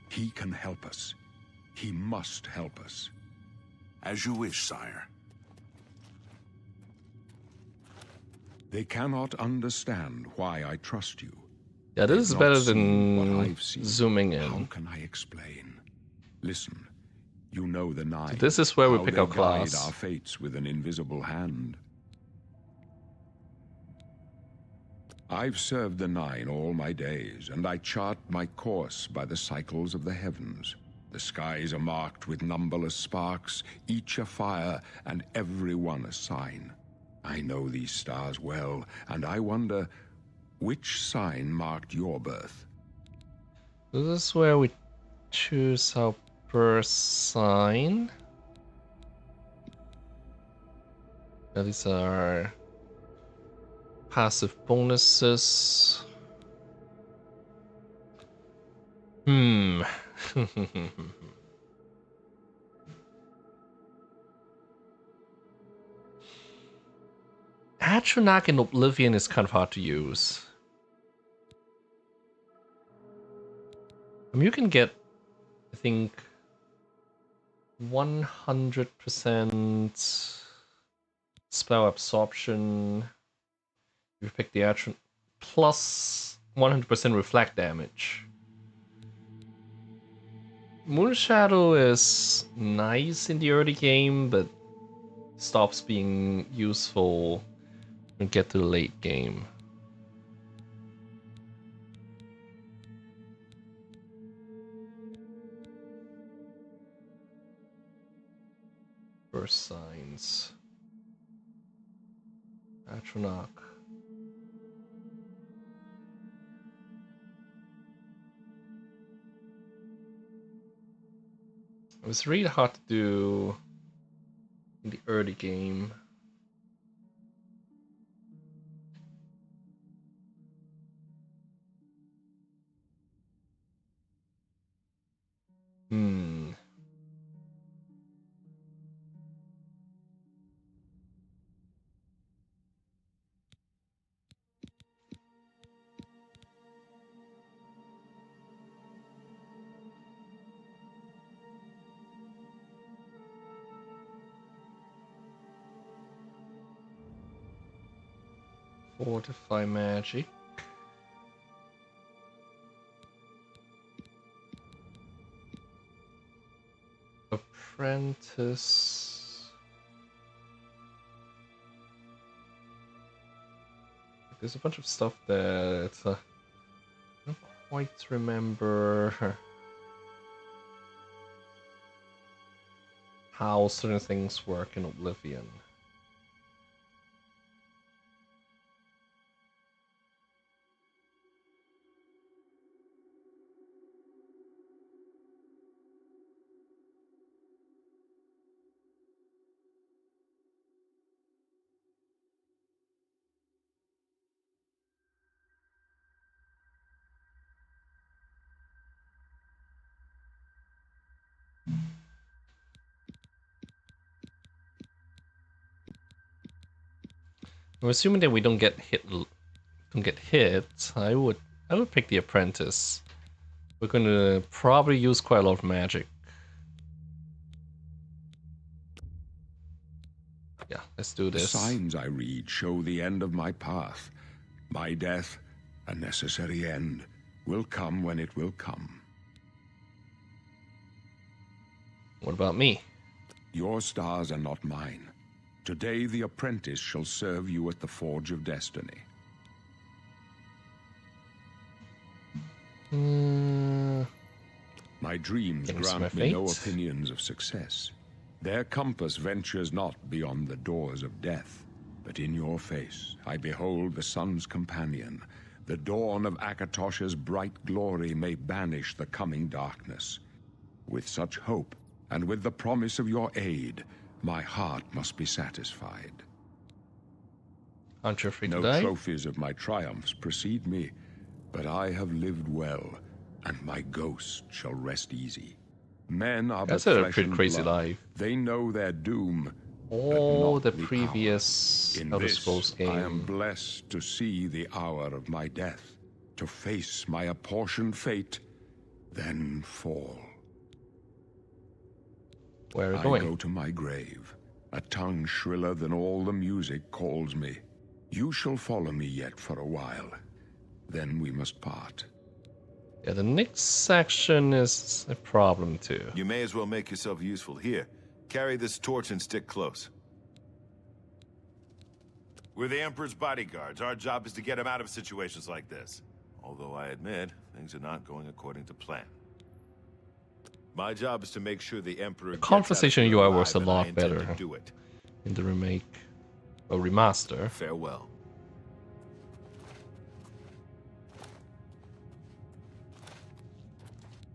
He can help us. He must help us. As you wish, sire. They cannot understand why I trust you. Yeah, this is They've better not seen than what I've seen. zooming How in. can I explain? Listen, you know the Nine. This is where we how pick they our guide class. our fates with an invisible hand. I've served the Nine all my days, and I chart my course by the cycles of the heavens. The skies are marked with numberless sparks, each a fire, and every one a sign. I know these stars well, and I wonder, which sign marked your birth? This is where we choose our birth sign. Yeah, these are passive bonuses. Atronach and Oblivion is kind of hard to use. I mean, you can get, I think, 100% spell absorption. If you pick the Atron, plus 100% reflect damage. Moonshadow is nice in the early game, but stops being useful when you get to the late game. First signs. Atronach. It was really hard to do in the early game. Hmm. Fortify magic. Apprentice. There's a bunch of stuff that I don't quite remember how certain things work in Oblivion. I'm assuming that we don't get hit. I would pick the apprentice. We're gonna probably use quite a lot of magic. Yeah, let's do The this. signs I read show the end of my path. My death, a necessary end, will come when it will come. What about me? Your stars are not mine. Today the apprentice shall serve you at the Forge of Destiny. My dreams grant me no opinions of success. Their compass ventures not beyond the doors of death. But in your face I behold the sun's companion. The dawn of Akatosh's bright glory may banish the coming darkness. With such hope, and with the promise of your aid, my heart must be satisfied. Aren't you afraid to No die? trophies of my triumphs precede me, but I have lived well, and my ghost shall rest easy. Men are but That's a flesh pretty and crazy blood. life. They know their doom. Oh, not the the previous In Elder this, Scrolls game. I am blessed to see the hour of my death, to face my apportioned fate, then fall. Where are you I going? go to my grave. A tongue shriller than all the music calls me. You shall follow me yet for a while. Then we must part. Yeah, the next section is a problem too. You may as well make yourself useful. Here, carry this torch and stick close. We're the Emperor's bodyguards. Our job is to get him out of situations like this. Although I admit, things are not going according to plan. My job is to make sure the Emperor gets Conversation out of here UI was a alive, and I lot intend better to do it. in the remake or remaster. Farewell.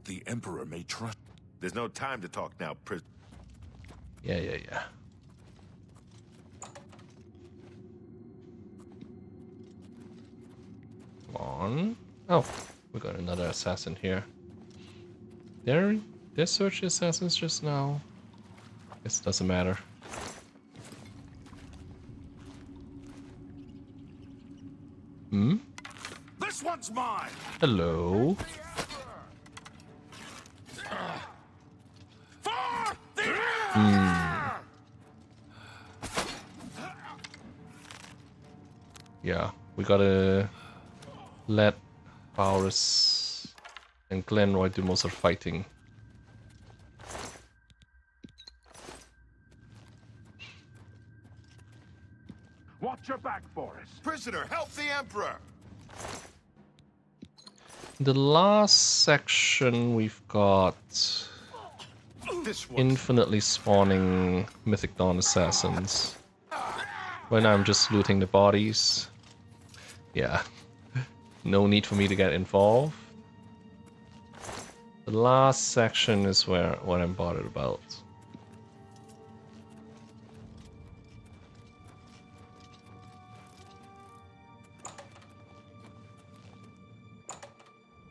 The Emperor may trust. There's no time to talk now, Yeah. Come on. Oh, we got another assassin here. They searched assassins just now. Guess it doesn't matter. Hmm? This one's mine! Hello. For the Emperor! Yeah, we gotta let Paulus and Glenroy do most of the fighting. Watch your back, Forrest. Prisoner, help the Emperor! The last section we've got This one. infinitely spawning Mythic Dawn assassins. Right now I'm just looting the bodies. Yeah, no need for me to get involved. The last section is what I'm bothered about.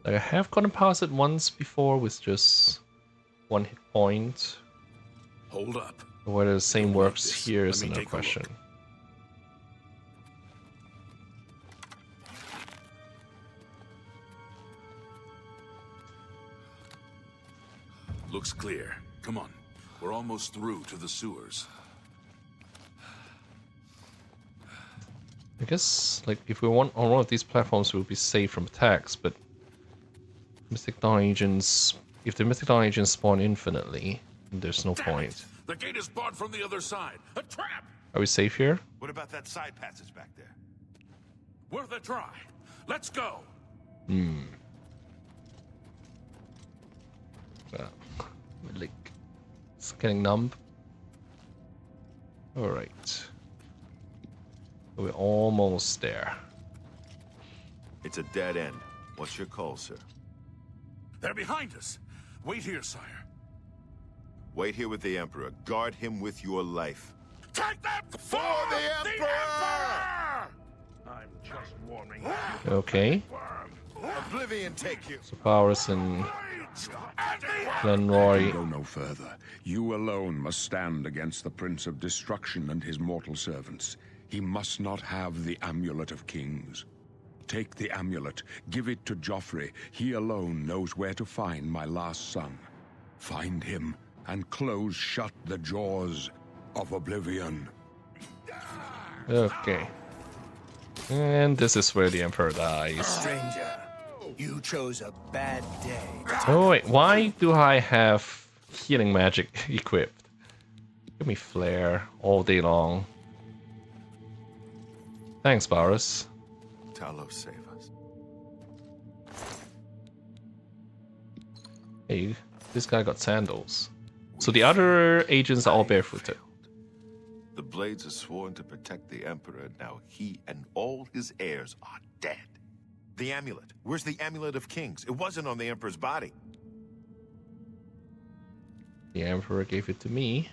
Like I have gotten past it once before with just one hit point. Hold up. Whether the same Like works this. here Let is me another take a look. question. Looks clear. Come on. We're almost through to the sewers. I guess, like, if we want on one of these platforms, we'll be safe from attacks, but Mystic Dawn agents, if the Mystic Dawn agents spawn infinitely, there's no Damn point. it! The gate is barred from the other side. A trap! Are we safe here? What about that side passage back there? Worth a try. Let's go. Like, it's getting numb. Alright. We're almost there. It's a dead end. What's your call, sir? They're behind us. Wait here, sire. Wait here with the Emperor. Guard him with your life. Take that For the Emperor! I'm just warning Okay. Oblivion take you. So Paulus and you. Glenroy. Go no further. You alone must stand against the Prince of Destruction and his mortal servants. He must not have the Amulet of Kings. Take the amulet, give it to Joffrey. He alone knows where to find my last son. Find him and close shut the jaws of Oblivion. Okay. And this is where the Emperor dies. Stranger, you chose a bad day. Oh wait, why do I have healing magic equipped? Give me flare all day long. Thanks, Varus. Talos, save us. Hey, this guy got sandals. So the other agents are all barefooted. The Blades are sworn to protect the Emperor, and now he and all his heirs are dead. The amulet. Where's the Amulet of Kings? It wasn't on the Emperor's body. The Emperor gave it to me.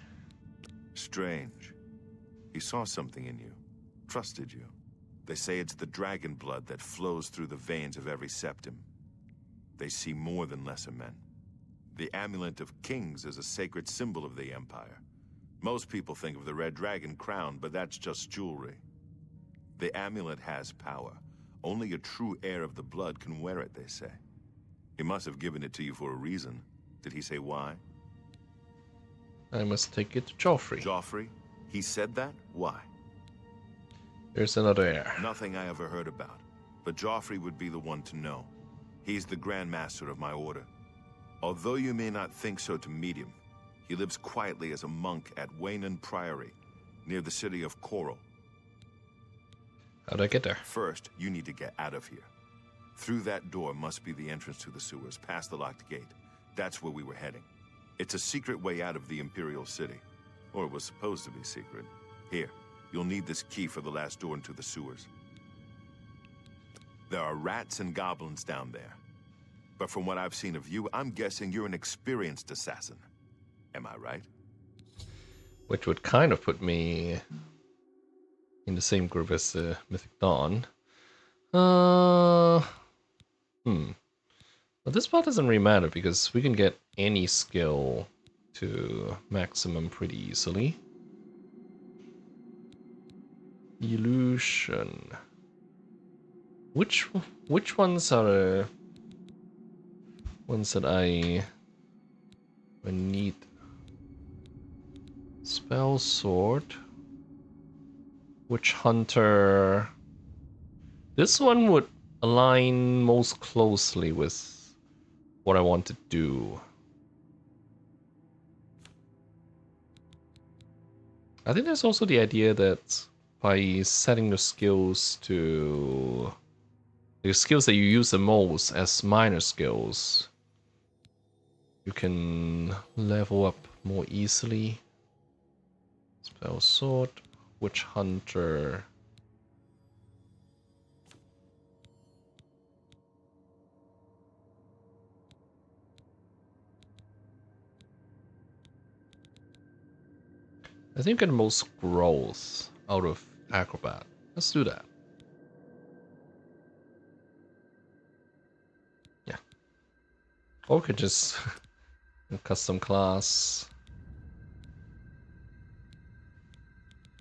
Strange. He saw something in you. Trusted you. They say it's the dragon blood that flows through the veins of every septim. They see more than lesser men. The Amulet of Kings is a sacred symbol of the Empire. Most people think of the red dragon crown, but that's just jewelry. The amulet has power. Only a true heir of the blood can wear it, they say. He must have given it to you for a reason. Did he say why? I must take it to Joffrey. Joffrey? He said that? Why? There's another heir. Nothing I ever heard about. But Joffrey would be the one to know. He's the Grand Master of my order. Although you may not think so to meet him, he lives quietly as a monk at Waynon Priory, near the city of Coral. How do I get there? First, you need to get out of here. Through that door must be the entrance to the sewers, past the locked gate. That's where we were heading. It's a secret way out of the Imperial City. Or it was supposed to be secret. Here, you'll need this key for the last door into the sewers. There are rats and goblins down there. But from what I've seen of you, I'm guessing you're an experienced assassin. Am I right? Which would kind of put me in the same group as Mythic Dawn. But this part doesn't really matter because we can get any skill to maximum pretty easily. Illusion. Which ones are the ones that I need? Spell sword. Witch hunter. This one would align most closely with what I want to do. I think there's also the idea that by setting the skills to the skills that you use the most as minor skills, you can level up more easily. Spell sword, witch hunter. I think I get the most growth out of acrobat. Let's do that. Yeah. Or we could just custom class.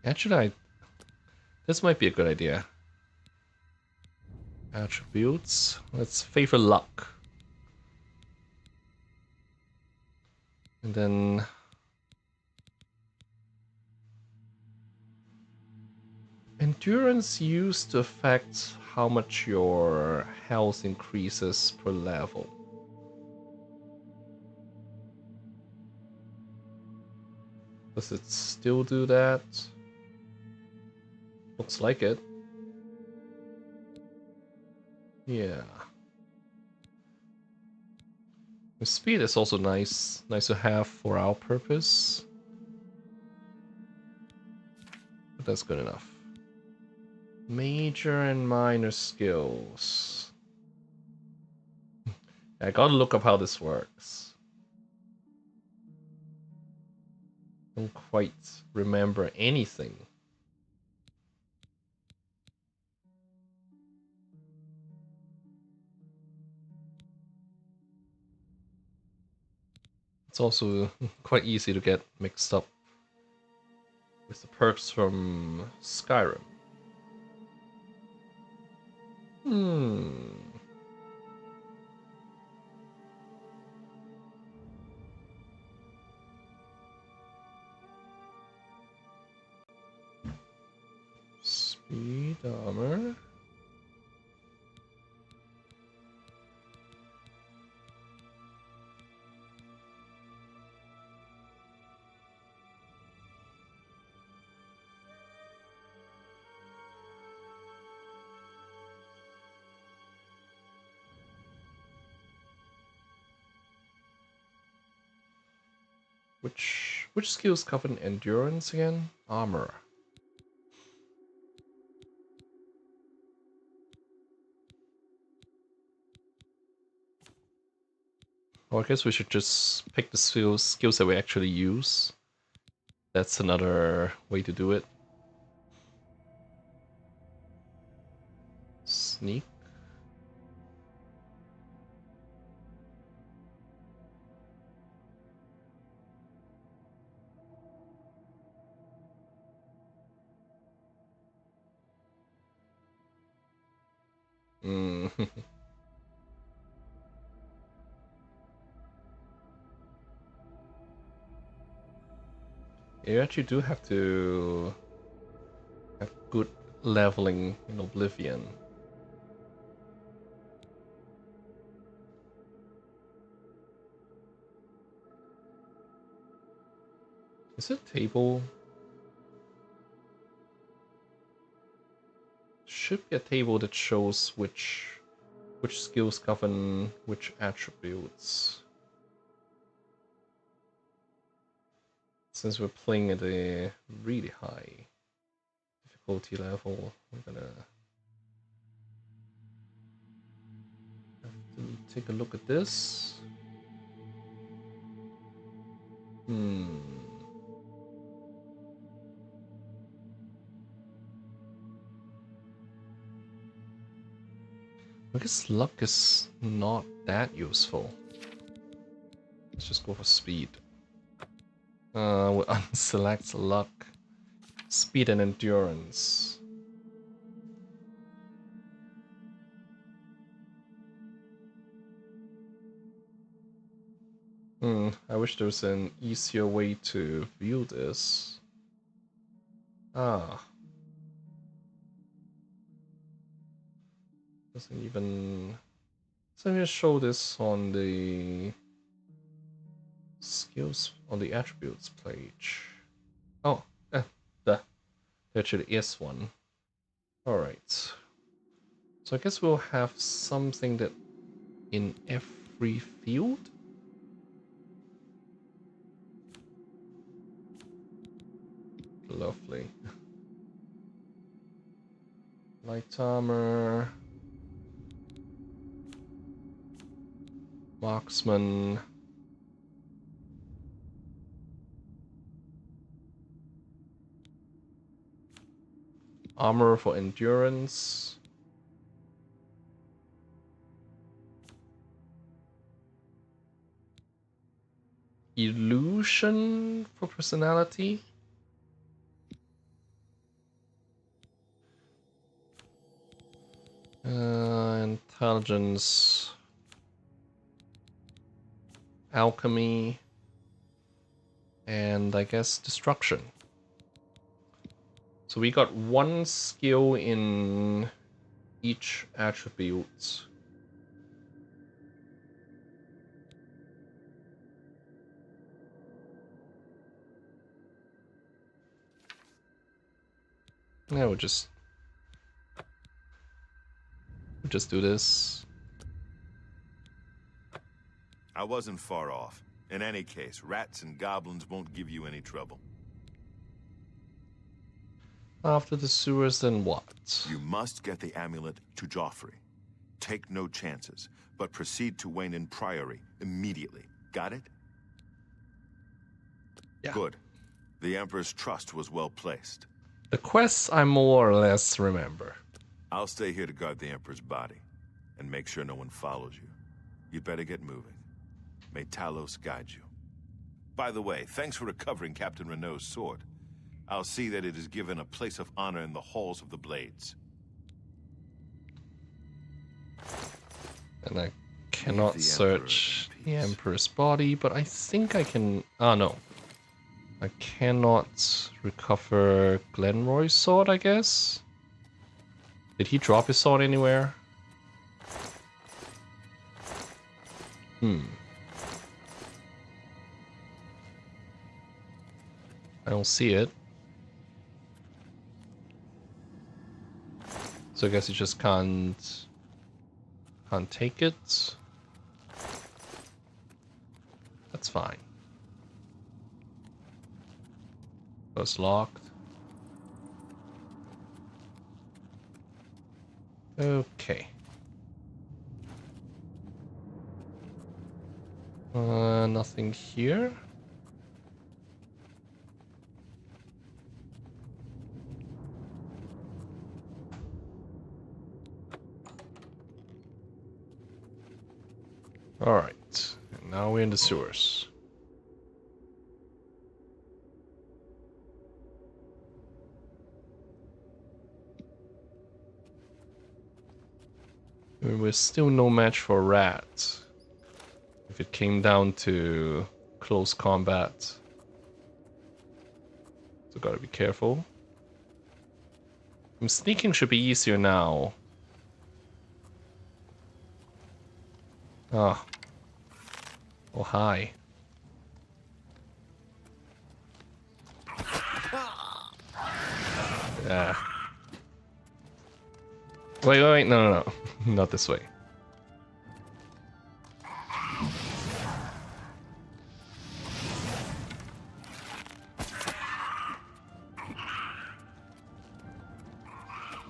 Actually, this might be a good idea. Attributes. Let's favor luck. And then endurance used to affect how much your health increases per level. Does it still do that? Looks like it. Yeah. The speed is also nice to have for our purpose. But that's good enough. Major and minor skills. I gotta look up how this works. Don't quite remember anything. It's also quite easy to get mixed up with the perks from Skyrim. Speed armor. Which skills cover endurance again? Armor. Well, I guess we should just pick the skills that we actually use. That's another way to do it. Sneak. You actually do have to have good leveling in Oblivion. Is it a table? Should be a table that shows which skills govern which attributes. Since we're playing at a really high difficulty level, we're gonna have to take a look at this. I guess luck is not that useful. Let's just go for speed. We'll unselect luck, speed and endurance. I wish there was an easier way to view this. Doesn't even show this on the skills on the attributes page. Oh, there actually is one. Alright. So I guess we'll have something that in every field? Lovely. Light armor. Marksman. Armor for endurance. Illusion for personality. Intelligence. Alchemy. And I guess destruction. So we got one skill in each attribute. Yeah, we'll just do this. I wasn't far off. In any case, rats and goblins won't give you any trouble. After the sewers, then what? You must get the amulet to Joffrey. Take no chances, but proceed to Wayne Priory immediately. Got it? Yeah. Good. The Emperor's trust was well placed. The quests I more or less remember. I'll stay here to guard the Emperor's body, and make sure no one follows you. You better get moving. May Talos guide you. By the way, thanks for recovering Captain Renault's sword. I'll see that it is given a place of honor in the halls of the Blades. And I cannot search the Emperor's body, but I think I can... Ah, no. I cannot recover Glenroy's sword, I guess? Did he drop his sword anywhere? I don't see it. So I guess you just can't take it. That's fine. Oh, it's locked. Okay. Nothing here. All right, and now we're in the sewers. We're still no match for Rat. If it came down to close combat. So gotta be careful. Sneaking should be easier now. Ah. Oh, hi. Yeah. Wait, no. Not this way.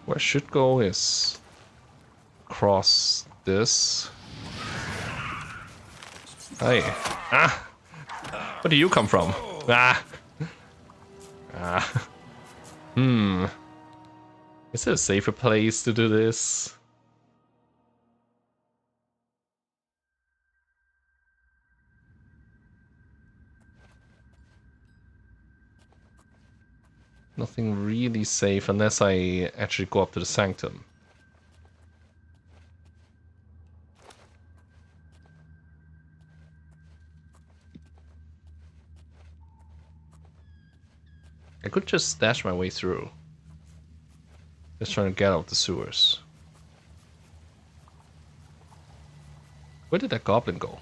Where I should go is across this. Hey. Ah! Where do you come from? Ah! Ah. Is there a safer place to do this? Nothing really safe unless I actually go up to the sanctum. I could just dash my way through. Just trying to get out the sewers. Where did that goblin go?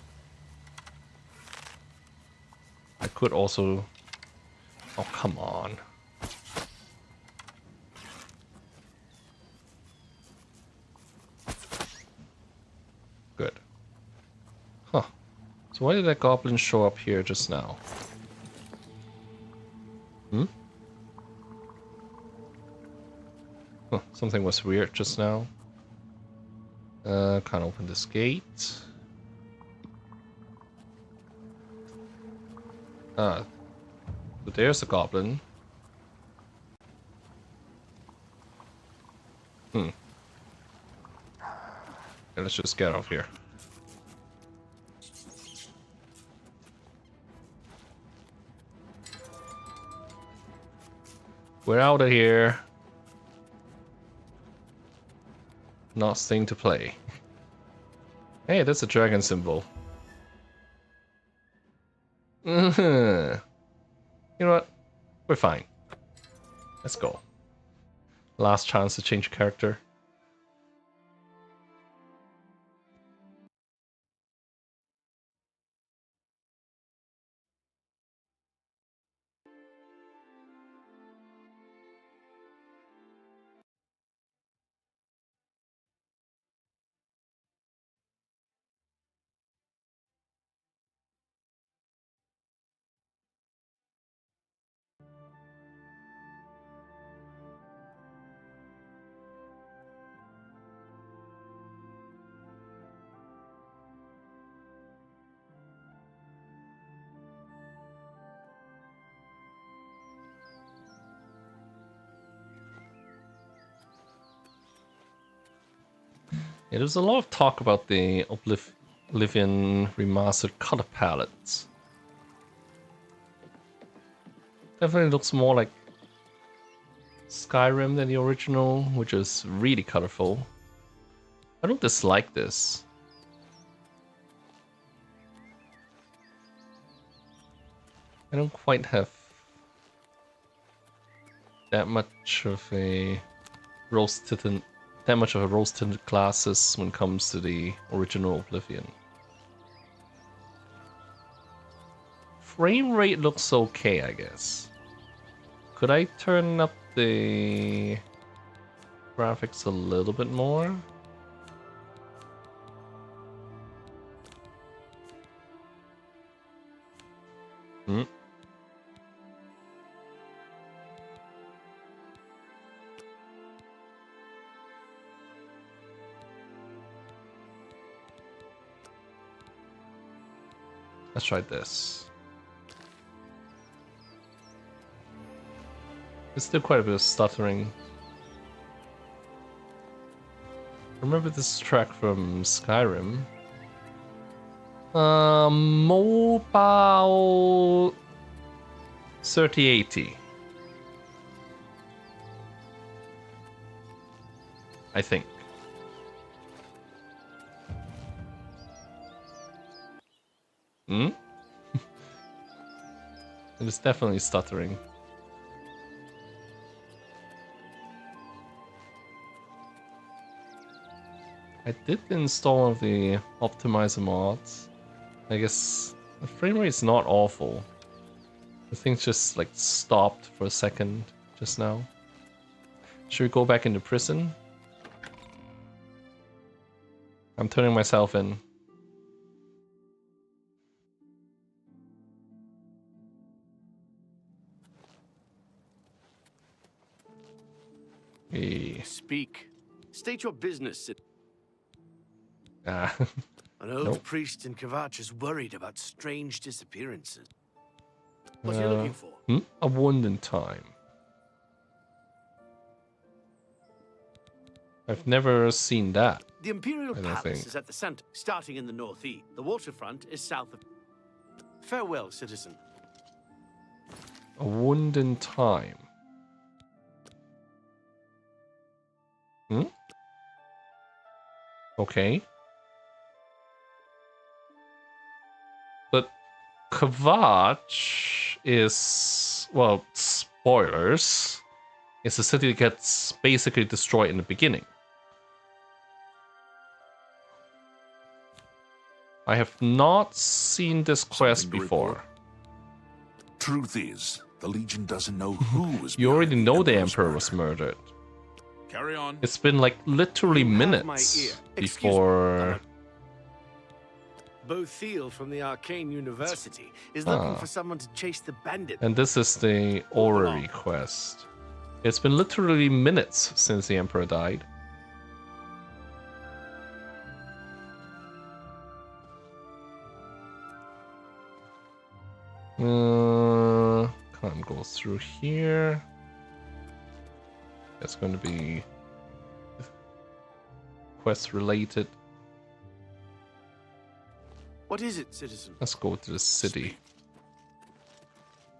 I could also... Oh, come on. Good. Huh. So why did that goblin show up here just now? Huh, something was weird just now. Can't open this gate. Ah. So there's a goblin. Okay, let's just get out of here. We're out of here. Nothing to play. Hey, that's a dragon symbol. You know what? We're fine. Let's go. Last chance to change character. Yeah, there's a lot of talk about the Oblivion Remastered color palettes. Definitely looks more like Skyrim than the original, which is really colorful. I don't dislike this. I don't quite have that much of a rose-tinted glasses when it comes to the original Oblivion. Frame rate looks okay, I guess. Could I turn up the graphics a little bit more? Hmm. Let's try this. There's still quite a bit of stuttering. Remember this track from Skyrim? Mobile 3080. I think. Hmm? It is definitely stuttering. I did install one of the optimizer mods. I guess the frame rate is not awful. The thing just like stopped for a second just now. Should we go back into prison? I'm turning myself in. Hey. Speak. State your business. Ah. An old Nope. priest in Kvatch is worried about strange disappearances. What are you looking for? A wound in time. I've never seen that. The Imperial I don't Palace think. is at the center, starting in the northeast. The waterfront is south of... Farewell, citizen. A wound in time. Hmm? Okay. But Kvatch is, well, spoilers, it's a city that gets basically destroyed in the beginning. I have not seen this quest Something to before. report? Truth is, the Legion doesn't know who was You already behind the know the Emperor's Emperor murder. was murdered. Carry on. It's been like literally You have my minutes ear. Excuse me, before. Bo Thiel from the Arcane University is looking for someone to chase the bandit. And this is the orrery quest. It's been literally minutes since the Emperor died. Can't go through here. That's going to be quest related. What is it, citizen? Let's go to the city.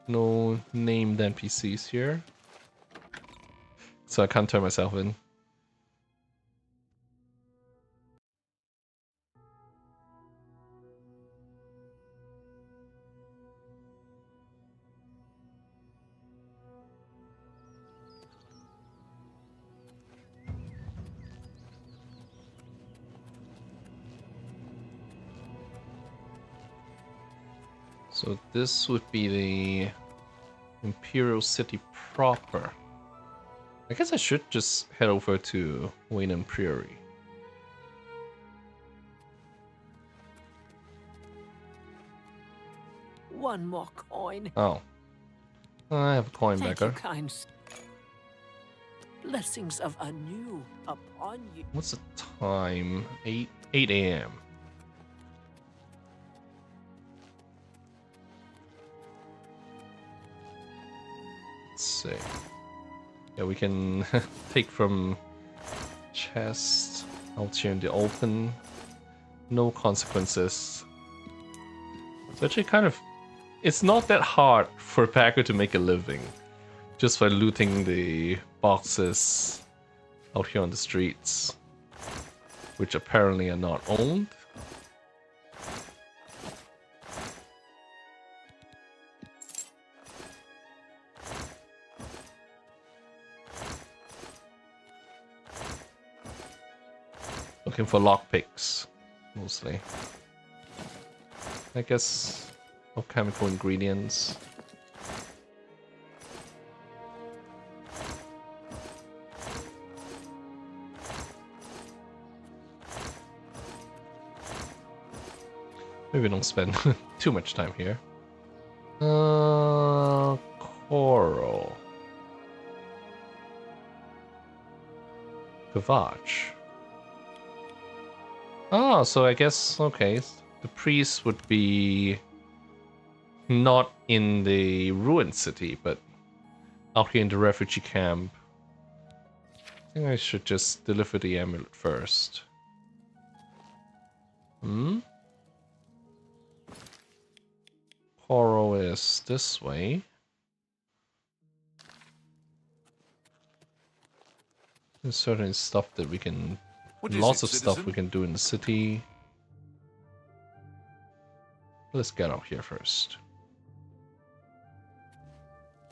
No named NPCs here. So I can't turn myself in. So this would be the Imperial City proper. I guess I should just head over to Wayne Prairie. One more coin. Oh. I have a coin Thank you, backer. kind. Blessings of anew upon you. What's the time? 8 a.m. Let's see. Yeah, we can take from chest out here in the open. No consequences. It's actually kind of... It's not that hard for a packer to make a living. Just by looting the boxes out here on the streets, which apparently are not owned. Looking for lockpicks, mostly. I guess no chemical ingredients. Maybe don't spend too much time here. Coral. Kvatch. Oh, so I guess, okay, the priest would be not in the ruined city, but out here in the refugee camp. I think I should just deliver the amulet first. Coral is this way. There's certain stuff that we can... Lots of stuff we can do in the city. Let's get out here first.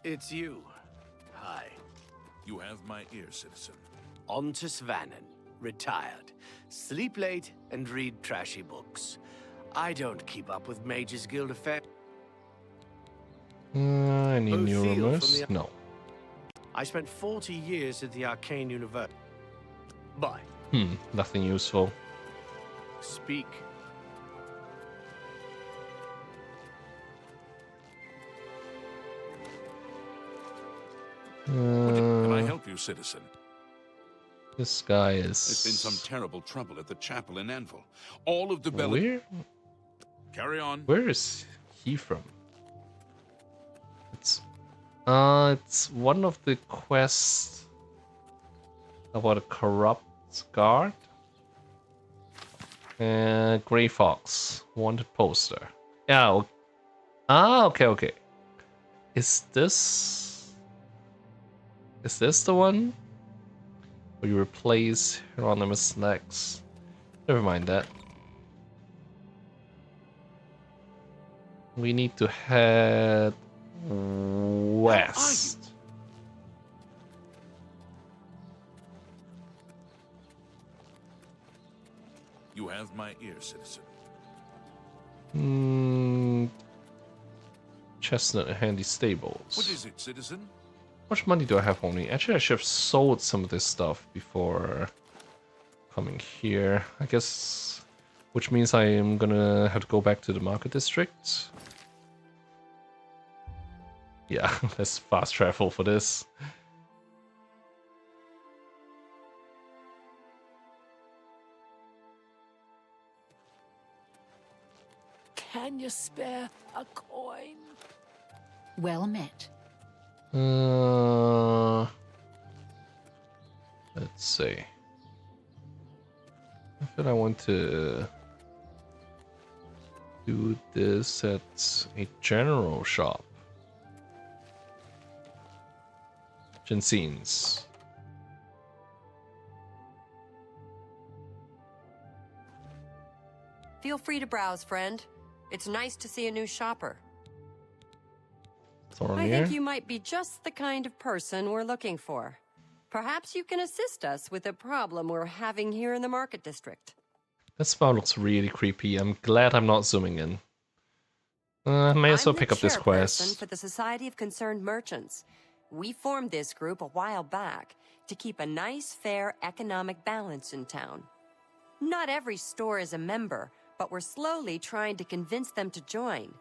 It's you. Hi. You have my ear, citizen. On to Svanen. Retired. Sleep late and read trashy books. I don't keep up with Mages Guild affairs. Any Both new feel from rumors? the- No. I spent 40 years at the Arcane University. Bye. Nothing useful. Speak. Can I help you, citizen? This guy There's been some is... terrible trouble at the chapel in Anvil. All of the Carry on. Where is he from? It's one of the quests about a corrupt guard. Grey Fox, wanted poster. Yeah. Okay. Is this the one? Where you replace Hieronymus Nex? Never mind that. We need to head west. You have my ear, citizen. Chestnut and Handy Stables. What is it, citizen? How much money do I have on me? Actually, I should have sold some of this stuff before coming here. I guess, which means I am gonna have to go back to the market district. Yeah, let's fast travel for this. Can you spare a coin? Well met. Let's see. I feel I want to do this at a general shop. Jensen's. Feel free to browse, friend. It's nice to see a new shopper. I think you might be just the kind of person we're looking for. Perhaps you can assist us with a problem we're having here in the market district. That spell looks really creepy. I'm glad I'm not zooming in. I may as well pick up this I'm the quest. chairperson for the Society of Concerned Merchants. We formed this group a while back to keep a nice, fair economic balance in town. Not every store is a member, but we're slowly trying to convince them to join.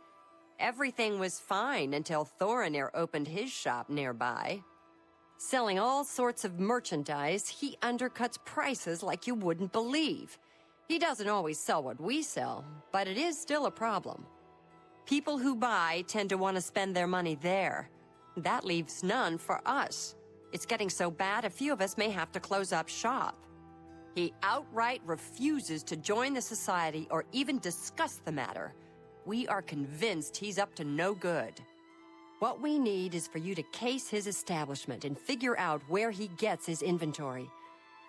Everything was fine until Thorinir opened his shop nearby. Selling all sorts of merchandise, he undercuts prices like you wouldn't believe. He doesn't always sell what we sell, but it is still a problem. People who buy tend to want to spend their money there. That leaves none for us. It's getting so bad a few of us may have to close up shop. He outright refuses to join the society or even discuss the matter. We are convinced he's up to no good. What we need is for you to case his establishment and figure out where he gets his inventory.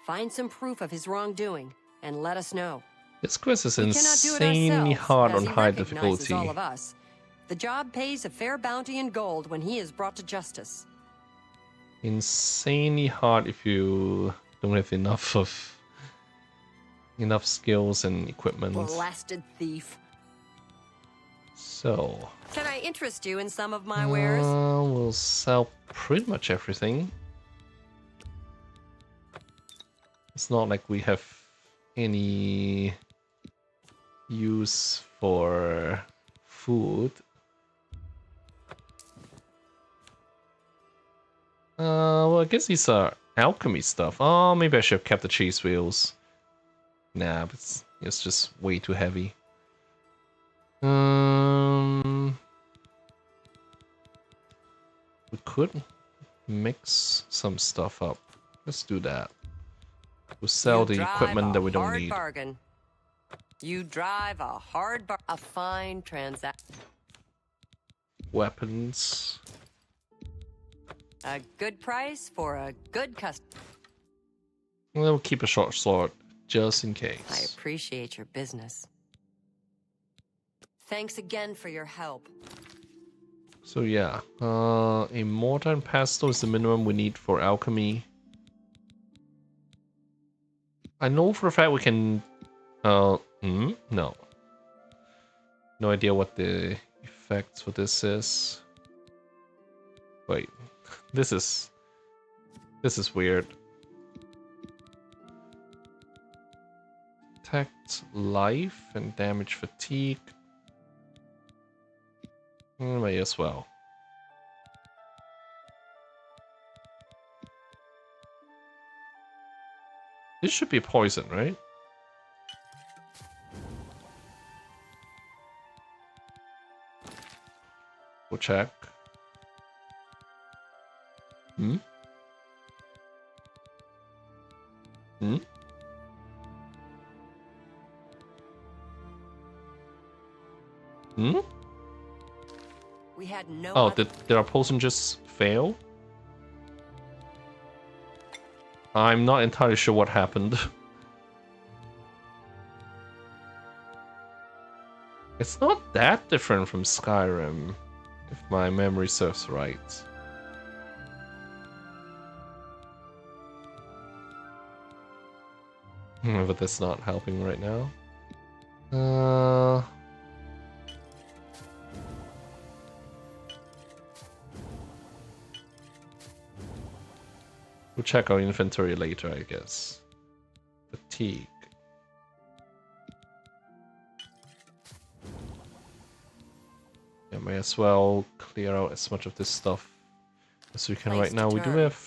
Find some proof of his wrongdoing, and let us know. This quest is We cannot do it insanely ourselves, hard as on he high recognizes difficulty. all of us. The job pays a fair bounty in gold when he is brought to justice. Insanely hard if you don't have enough skills and equipment. Blasted thief. So Can I interest you in some of my wares? we'll sell pretty much everything. It's not like we have any use for food. Well, I guess these are alchemy stuff. Oh, maybe I should have kept the cheese wheels. Nah, but it's just way too heavy. We could mix some stuff up. Let's do that. We'll sell the equipment that we don't need. Bargain. You drive a hard bargain. A fine transaction. Weapons. A good price for a good customer. We'll keep a short sword, just in I case. appreciate your business. Thanks again for your help. So yeah, a mortar and pestle is the minimum we need for alchemy. I know for a fact we can... no. No idea what the effects for this is. Wait, this is weird. Protect life and damage fatigue. May as well. This should be poison, right? We'll check. Hmm? Hmm? Hmm? We had no. Oh, did our potion just fail? I'm not entirely sure what happened. It's not that different from Skyrim, if my memory serves right. But that's not helping right now. We'll check our inventory later, I guess. Fatigue. Yeah, may as well clear out as much of this stuff as we can right now. We do have,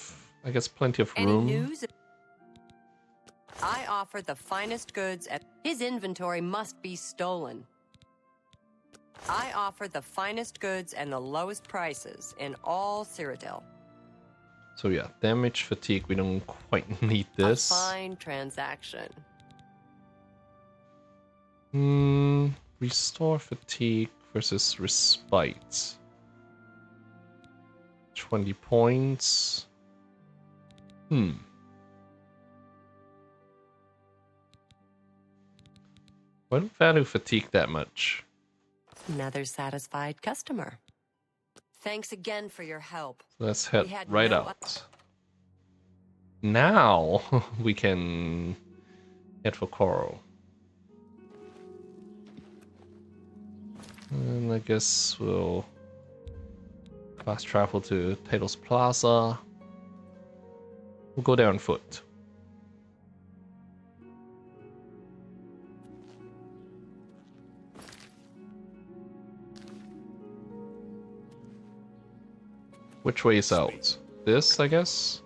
I guess, plenty of room. Any news? I offer the finest goods at his inventory must be stolen. I offer the finest goods and the lowest prices in all Cyrodiil. So yeah, damage fatigue, we don't quite need this. A fine transaction. Restore fatigue versus respite. 20 points. I don't value fatigue that much. Another satisfied customer. Thanks again for your help. Let's head right out. Now we can head for Coral. And I guess we'll fast travel to Talos Plaza. We'll go there on foot. Which way is out? This, I guess?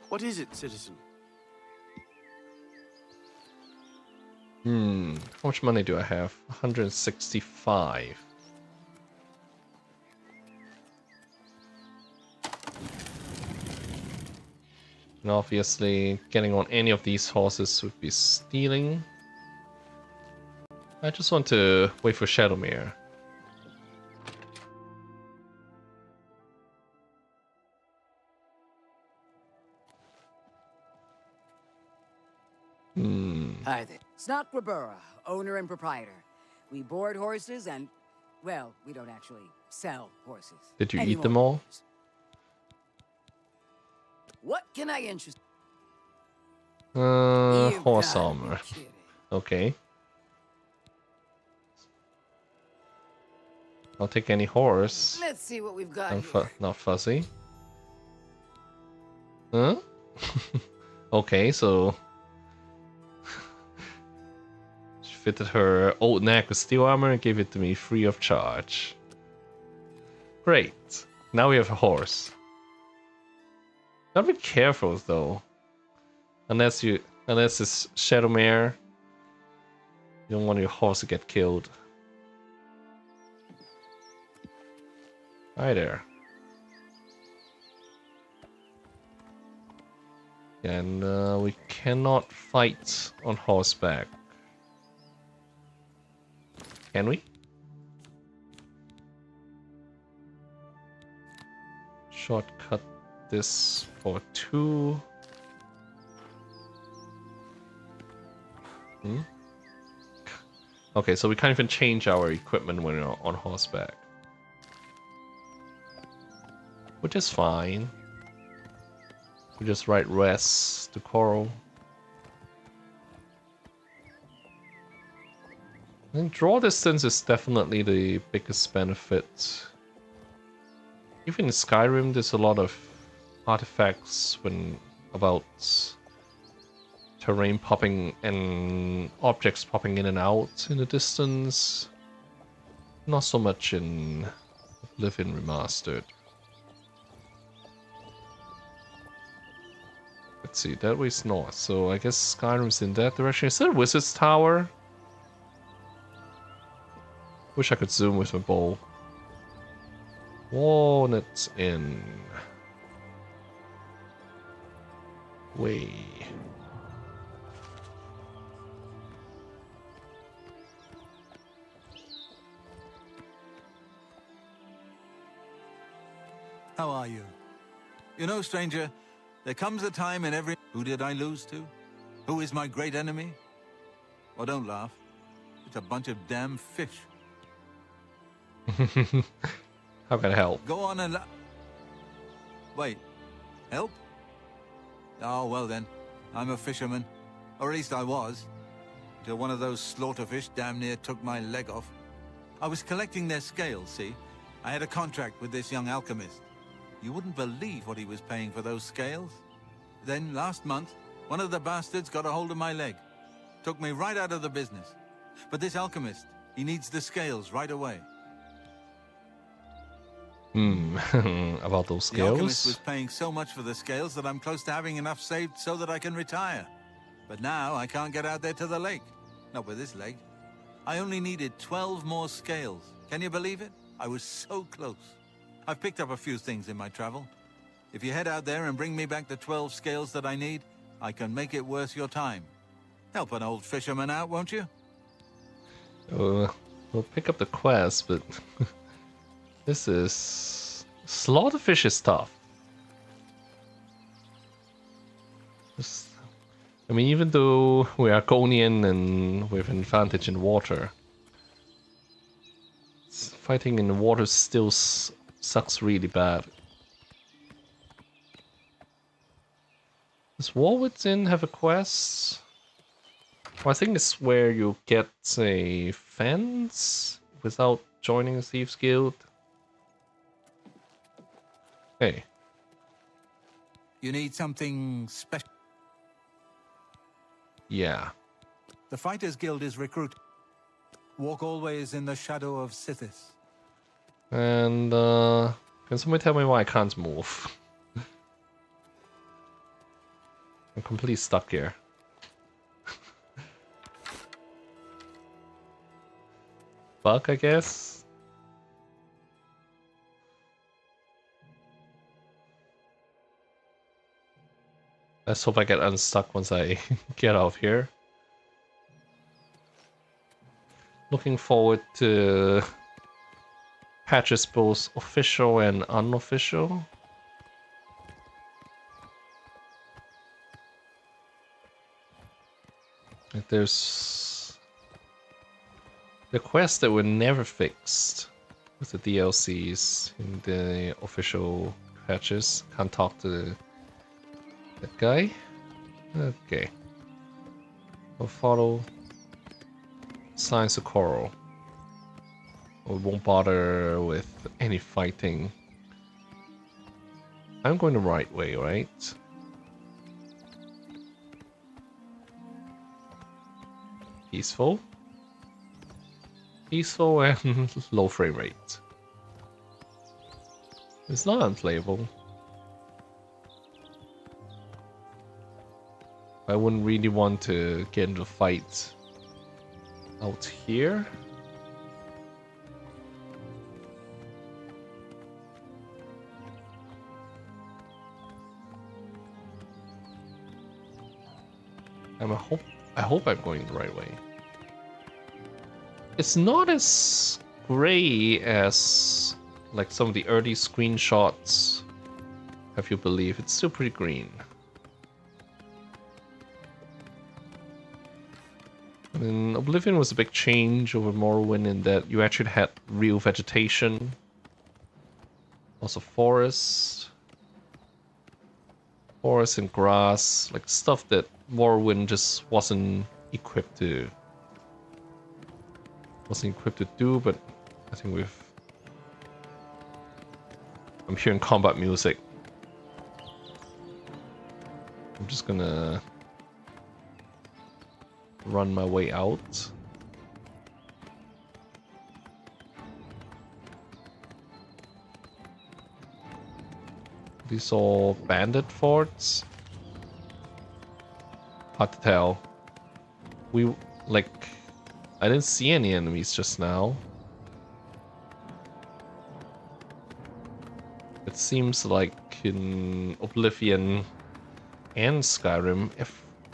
What is it, citizen? How much money do I have? 165. And obviously, getting on any of these horses would be stealing. I just want to wait for Shadowmere. Hi there. Snock Rabura, owner and proprietor. We board horses and, well, we don't actually sell horses. Did you eat anymore. them all? What can I interest? Horse gotta be armor. kidding. Okay. I'll take any horse. Let's see what we've got I'm here. not fuzzy. Huh? Okay, so she fitted her old neck with steel armor and gave it to me free of charge. Great. Now we have a horse. Gotta be careful though. Unless it's Shadowmere, you don't want your horse to get killed. Hi there. And we cannot fight on horseback. Can we? Shortcut this for 2. Okay, so we can't even change our equipment when we're on horseback. Which is fine. We just write rest to Coral. I think draw distance is definitely the biggest benefit. Even in Skyrim, there's a lot of artifacts about terrain popping and objects popping in and out in the distance. Not so much in Oblivion Remastered. Let's see, that way's north, so I guess Skyrim's in that direction. Is that a Wizard's Tower? Wish I could zoom with my bow. Walnut's Inn. Way. How are you? You know, stranger, there comes a time in every... Who did I lose to? Who is my great enemy? Oh, don't laugh. It's a bunch of damn fish. How can I help? Go on and... Wait. Help? Oh, well then. I'm a fisherman. Or at least I was. Until one of those slaughterfish damn near took my leg off. I was collecting their scales, see? I had a contract with this young alchemist. You wouldn't believe what he was paying for those scales. Then, last month, one of the bastards got a hold of my leg. Took me right out of the business. But this alchemist, he needs the scales right away. About those The alchemist scales? was paying so much for the scales that I'm close to having enough saved so that I can retire. But now I can't get out there to the lake. Not with this leg. I only needed 12 more scales. Can you believe it? I was so close. I've picked up a few things in my travel. If you head out there and bring me back the 12 scales that I need, I can make it worth your time. Help an old fisherman out, won't you? We'll pick up the quest, but this is... Slaughterfish is tough. I mean, even though we are Argonian and we have an advantage in water, fighting in the water still sucks really bad. Does Warwood's Inn have a quest? Well, I think it's where you get a fence without joining a Thieves Guild. Hey. You need something special. Yeah. The Fighters Guild is recruit. Walk always in the shadow of Sithis. And, can somebody tell me why I can't move? I'm completely stuck here. Bug, I guess? Let's hope I get unstuck once I get out of here. Looking forward to patches both official and unofficial. Like there's the quests that were never fixed with the DLCs in the official patches. Can't talk to that guy. Okay. We'll follow signs of coral. We won't bother with any fighting. I'm going the right way, right? Peaceful. Peaceful and low frame rate. It's not unplayable. I wouldn't really want to get into a fight out here. I hope I'm going the right way. It's not as gray as like some of the early screenshots have you believe. It's still pretty green. I mean, Oblivion was a big change over Morrowind in that you actually had real vegetation. Also forest. Forest and grass, like stuff that Morrowind just wasn't equipped to do, but I think I'm hearing combat music. I'm just gonna run my way out. These all bandit forts. Hard to tell. I didn't see any enemies just now. It seems like in Oblivion and Skyrim,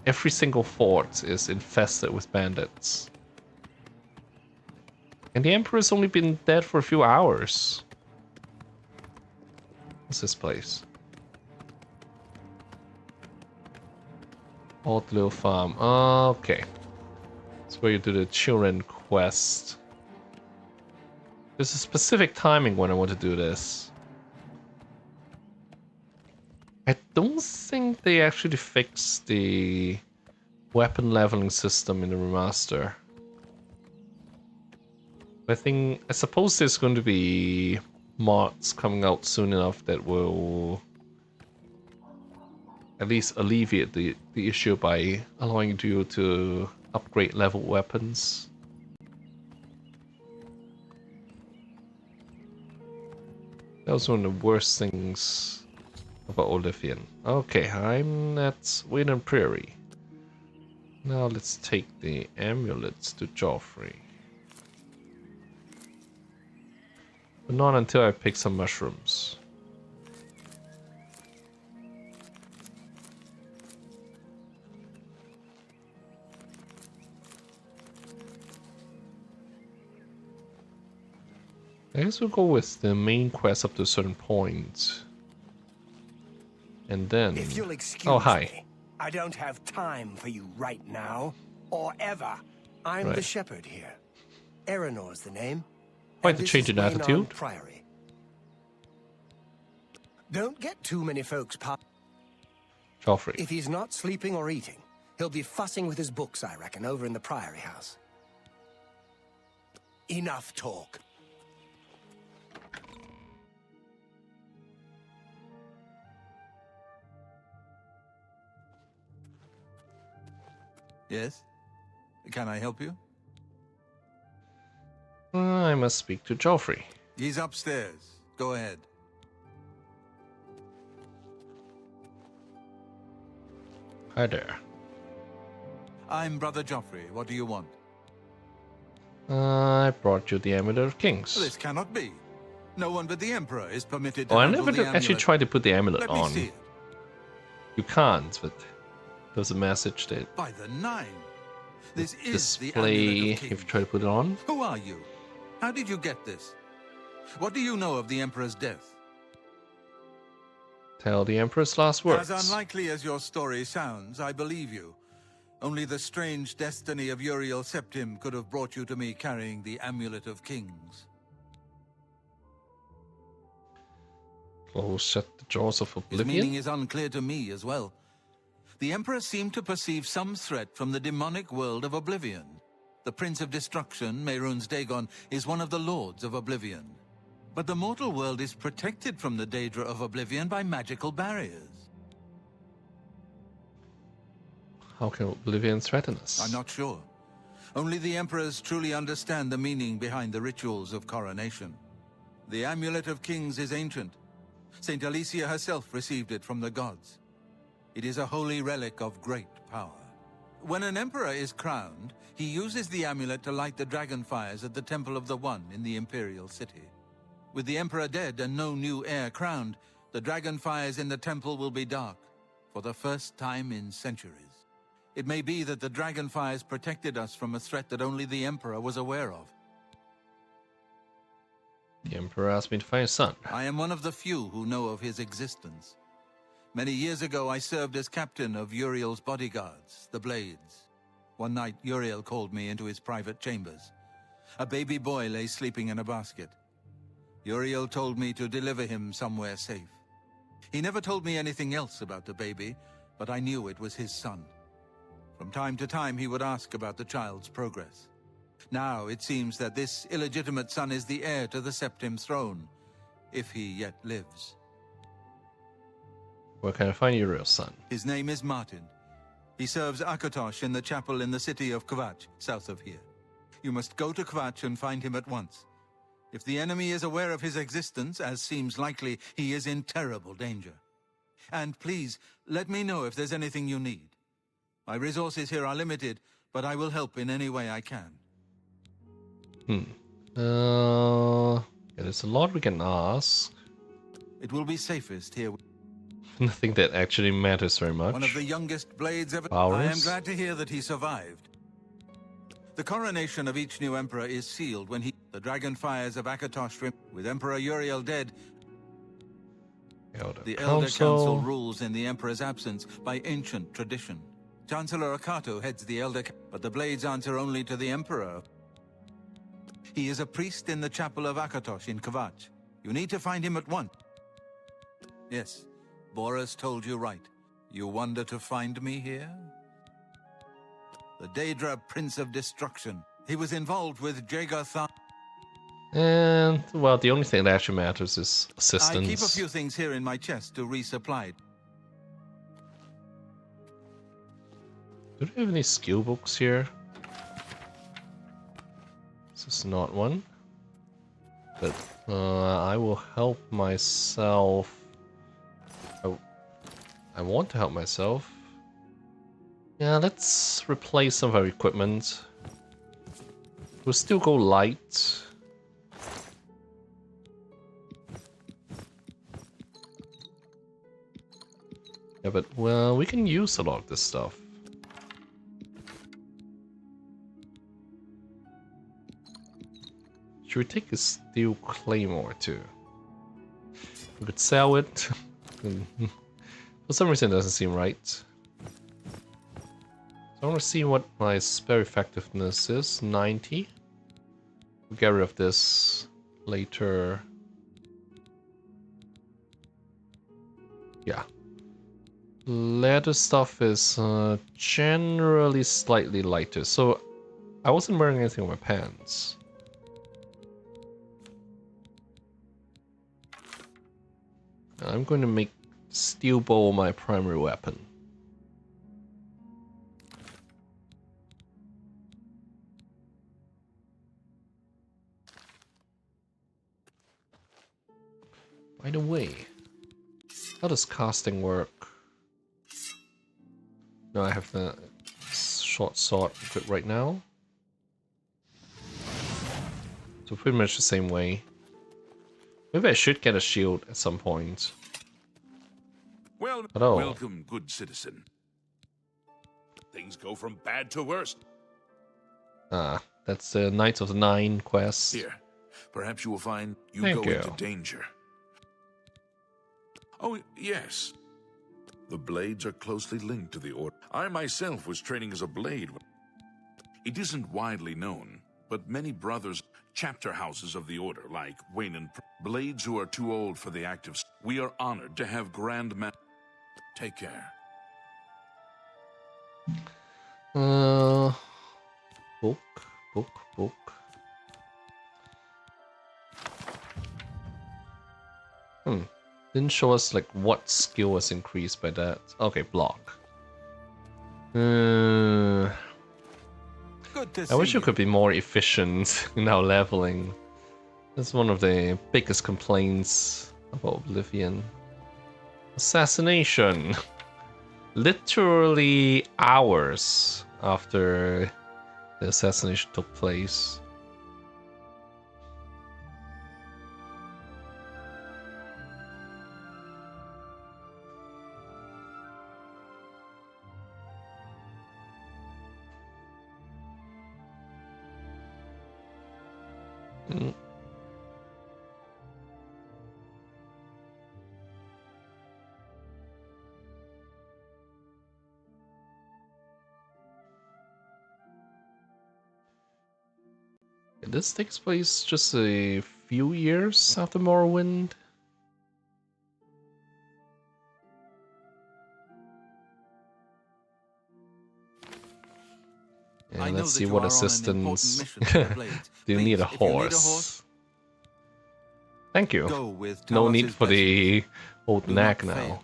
every single fort is infested with bandits. And the Emperor's only been dead for a few hours. What's this place? Odd little farm. Okay. That's where you do the children quest. There's a specific timing when I want to do this. I don't think they actually fixed the weapon leveling system in the remaster. I suppose there's going to be mods coming out soon enough that will at least alleviate the issue by allowing you to upgrade level weapons. That was one of the worst things about Oblivion. Okay, I'm at Wayland Prairie. Now let's take the amulets to Joffrey. But not until I pick some mushrooms. I guess we'll go with the main quest up to a certain point. And then... If you'll excuse oh, hi. me, I don't have time for you right now, or ever. I'm the shepherd here. Eranor's the name. Quite the change in attitude. Priory. Don't get too many folks past. Joffrey. If he's not sleeping or eating, he'll be fussing with his books, I reckon, over in the Priory house. Enough talk. Yes? Can I help you? I must speak to Joffrey. He's upstairs. Go ahead. Hi there. I'm Brother Joffrey. What do you want? I brought you the Amulet of Kings. This cannot be. No one but the Emperor is permitted to Oh, I handle never the actually amulet. tried to put the amulet Let on. me see it. You can't, but there's a message that By the nine! This is the display Amulet of if you Kings. try to put it on. Who are you? How did you get this? What do you know of the Emperor's death? Tell the Emperor's last words. As unlikely as your story sounds, I believe you. Only the strange destiny of Uriel Septim could have brought you to me carrying the Amulet of Kings. Oh, shut the jaws of His Oblivion. meaning is unclear to me as well. The Emperor seemed to perceive some threat from the demonic world of Oblivion. The Prince of Destruction, Mehrunes Dagon, is one of the Lords of Oblivion. But the mortal world is protected from the Daedra of Oblivion by magical barriers. How can Oblivion threaten us? I'm not sure. Only the Emperors truly understand the meaning behind the rituals of coronation. The Amulet of Kings is ancient. Saint Alicia herself received it from the gods. It is a holy relic of great power. When an emperor is crowned, he uses the amulet to light the dragon fires at the Temple of the One in the Imperial City. With the emperor dead and no new heir crowned, the dragon fires in the temple will be dark, for the first time in centuries. It may be that the dragon fires protected us from a threat that only the emperor was aware of. The Emperor asked me to find his son. I am one of the few who know of his existence. Many years ago, I served as captain of Uriel's bodyguards, the Blades. One night, Uriel called me into his private chambers. A baby boy lay sleeping in a basket. Uriel told me to deliver him somewhere safe. He never told me anything else about the baby, but I knew it was his son. From time to time, he would ask about the child's progress. Now, it seems that this illegitimate son is the heir to the Septim throne, if he yet lives. Where can I find your real son? His name is Martin. He serves Akatosh in the chapel in the city of Kvatch, south of here. You must go to Kvatch and find him at once. If the enemy is aware of his existence, as seems likely, he is in terrible danger. And please, let me know if there's anything you need. My resources here are limited, but I will help in any way I can. Yeah, there's a lot we can ask. It will be safest here. Nothing that actually matters very much. One of the youngest blades ever. Powers. I am glad to hear that he survived. The coronation of each new emperor is sealed when the dragon fires of Akatosh with Emperor Uriel dead. The Elder Council rules in the emperor's absence by ancient tradition. Chancellor Akato heads the Elder, but the blades answer only to the emperor. He is a priest in the chapel of Akatosh in Kvatch. You need to find him at once. Yes, Boris told you right. You wonder to find me here? The Daedra Prince of Destruction. He was involved with Jagar. And, well, the only thing that actually matters is assistance. I keep a few things here in my chest to resupply. Do they have any skill books here? This is not one. But I will help myself. I want to help myself. Yeah, let's replace some of our equipment. We'll still go light. Yeah, but, well, we can use a lot of this stuff. Should we take a steel claymore too? We could sell it. For some reason it doesn't seem right. So I want to see what my spare effectiveness is. 90. We'll get rid of this later. Yeah. Leather stuff is generally slightly lighter. So I wasn't wearing anything on my pants. I'm going to make steel bow my primary weapon. By the way, how does casting work? No, I have the short sword equipped right now. So pretty much the same way. Maybe I should get a shield at some point. Well, Hello. welcome, good citizen. Things go from bad to worse. Ah, that's the Knights of the Nine quest. Here, perhaps you will find you Thank go you. into danger. Oh, yes. The blades are closely linked to the Order. I myself was training as a blade. It isn't widely known, but many brothers, chapter houses of the Order, like Wayne and blades who are too old for the active. We are honored to have Grand Ma. Take care. Book. Didn't show us like what skill was increased by that. Okay, block. Good to see I wish you you. could be more efficient in our leveling. That's one of the biggest complaints about Oblivion. Assassination. Literally hours after the assassination took place. This takes place just a few years after Morrowind. I And know let's that see you what are on an important assistance. mission for the Blades. Do you Please, need a if you need a horse? horse, Thank you. go with No need Talos' for blessing. the old Do nag not now. fail.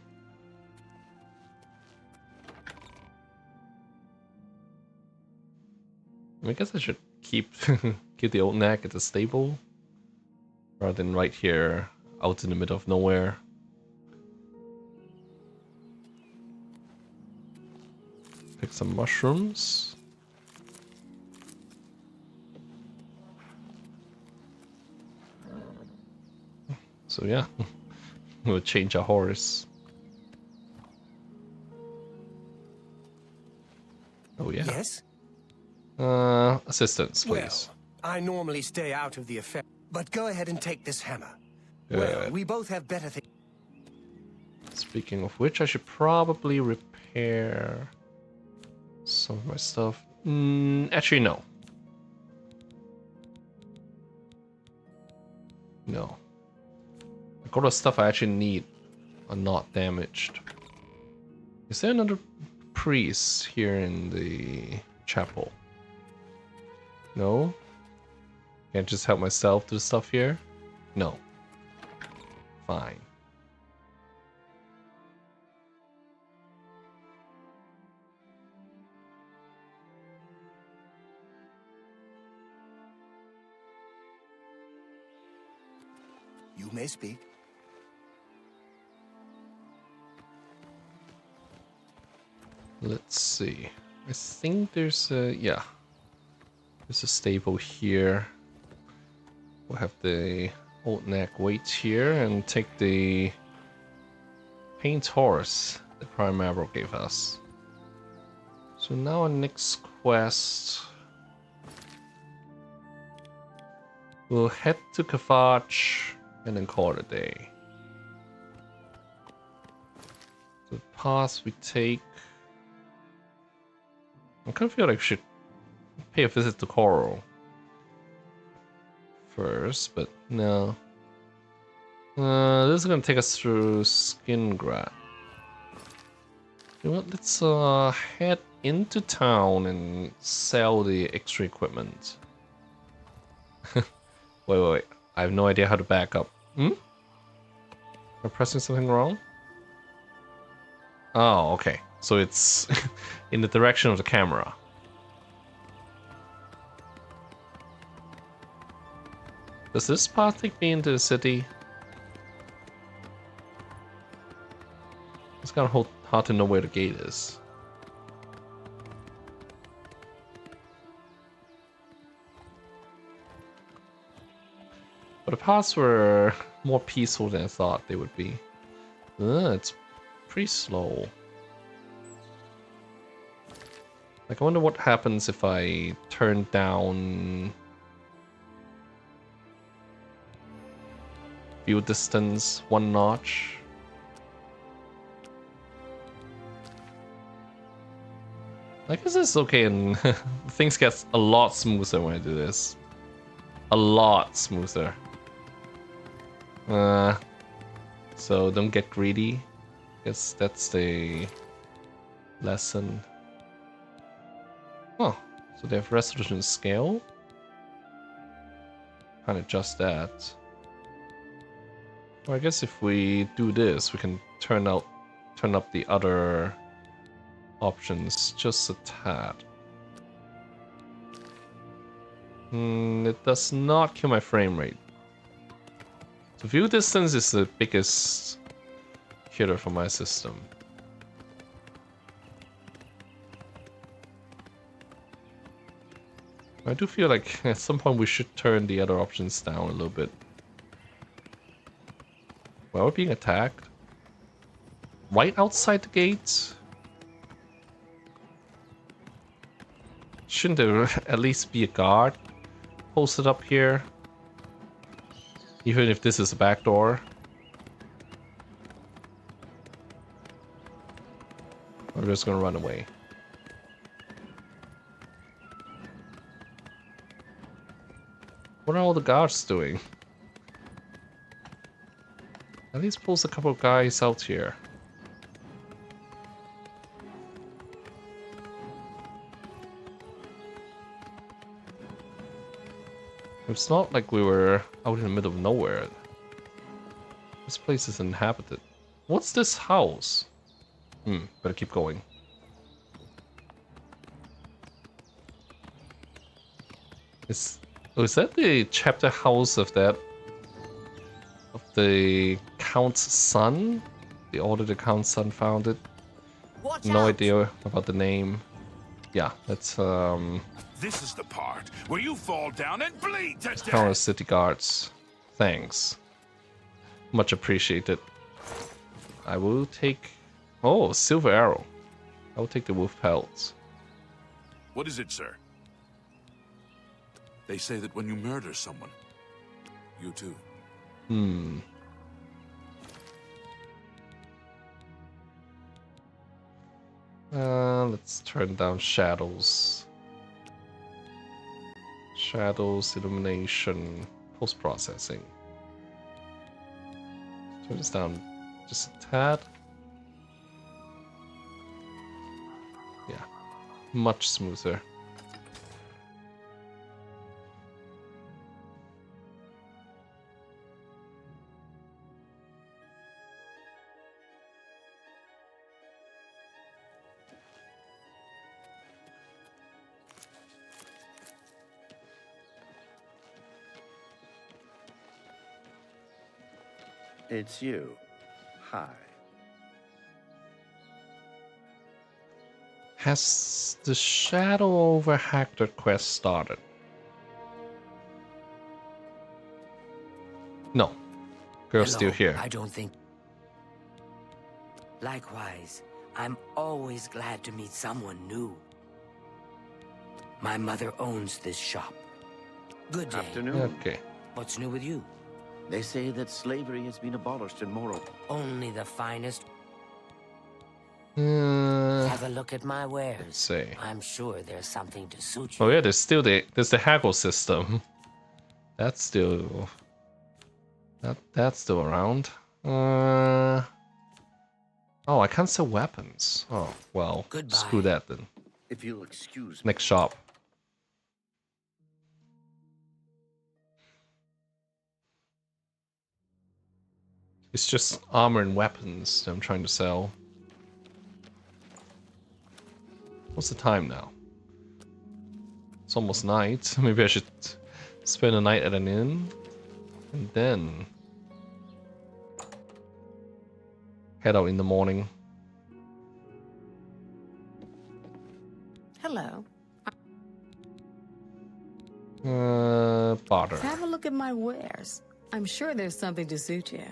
I guess I should keep keep the old nag at the stable rather than right here out in the middle of nowhere. Pick some mushrooms. So yeah, we'll change our horse. Oh yeah. Yes? Assistance, please. Well, I normally stay out of the affair, but go ahead and take this hammer. Good. Well, we both have better things. Speaking of which, I should probably repair some of my stuff. Actually, no. No. Like all the stuff I actually need are not damaged. Is there another priest here in the chapel? No? Can't just help myself do stuff here? No. Fine. You may speak. Let's see. I think there's a... yeah. There's a stable here. We'll have the old nag wait here and take the paint horse that Prime Marvel gave us. So now our next quest... we'll head to Carthage and then call it a day. The path we take... I kind of feel like we should pay a visit to Coral first, but no. This is gonna take us through Skingrad. You know what? Let's head into town and sell the extra equipment. Wait. I have no idea how to back up. Am I pressing something wrong? Oh, okay. So it's in the direction of the camera. Does this path take me into the city? It's kind of hard to know where the gate is. But the paths were more peaceful than I thought they would be. It's pretty slow. Like, I wonder what happens if I turn down view distance 1 notch. I guess it's okay, and things get a lot smoother when I do this. A lot smoother. So don't get greedy. Guess that's the lesson. Oh, so they have resolution scale. Can't adjust that. Well, I guess if we do this, we can turn up the other options just a tad. It does not kill my frame rate. So view distance is the biggest killer for my system. I do feel like at some point we should turn the other options down a little bit. Well, we're being attacked. Right outside the gate? Shouldn't there at least be a guard posted up here? Even if this is a back door. I'm just gonna run away. What are all the guards doing? At least pulls a couple of guys out here. It's not like we were out in the middle of nowhere. This place is inhabited. What's this house? Better keep going. Is that the chapter house of the Count's son? The order the Count's son founded? No idea about the name. Yeah, that's This is the part where you fall down and bleed to death. Counter City Guards. Thanks. Much appreciated. I will take... Oh, Silver Arrow. I will take the wolf pelts. What is it, sir? They say that when you murder someone, you too. Let's turn down shadows. Shadows, illumination, post-processing. Turn this down just a tad. Yeah, much smoother. It's you. Hi. Has the Shadow over Hector quest started? No. Girl's still here. I don't think... Likewise, I'm always glad to meet someone new. My mother owns this shop. Good day. Afternoon. Okay. What's new with you? They say that slavery has been abolished in Morrow. Only the finest. Let's Have a look at my wares. see. I'm sure there's something to suit you. Oh yeah, there's the haggle system. That's still that's still around. Oh, I can't sell weapons. Oh well, Goodbye. screw that then. If you'll excuse me. Next shop. It's just armor and weapons that I'm trying to sell. What's the time now? It's almost night. Maybe I should spend a night at an inn. And then head out in the morning. Hello. Barter. Have a look at my wares. I'm sure there's something to suit you.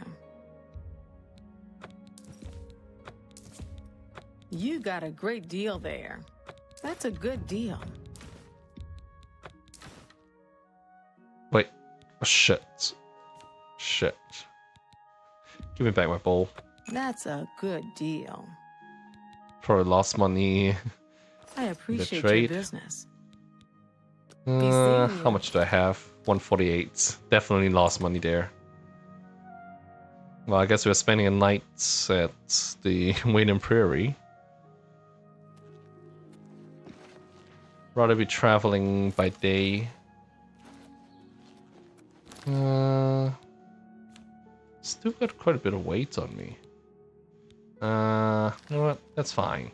You got a great deal there. That's a good deal. Wait. Oh, shit. Shit. Give me back my bowl. That's a good deal. Probably lost money. I appreciate trade. your business. How much do I have? 148. Definitely lost money there. Well, I guess we're spending a night at the Wayne Prairie. Rather be traveling by day. Still got quite a bit of weight on me. You know what? That's fine.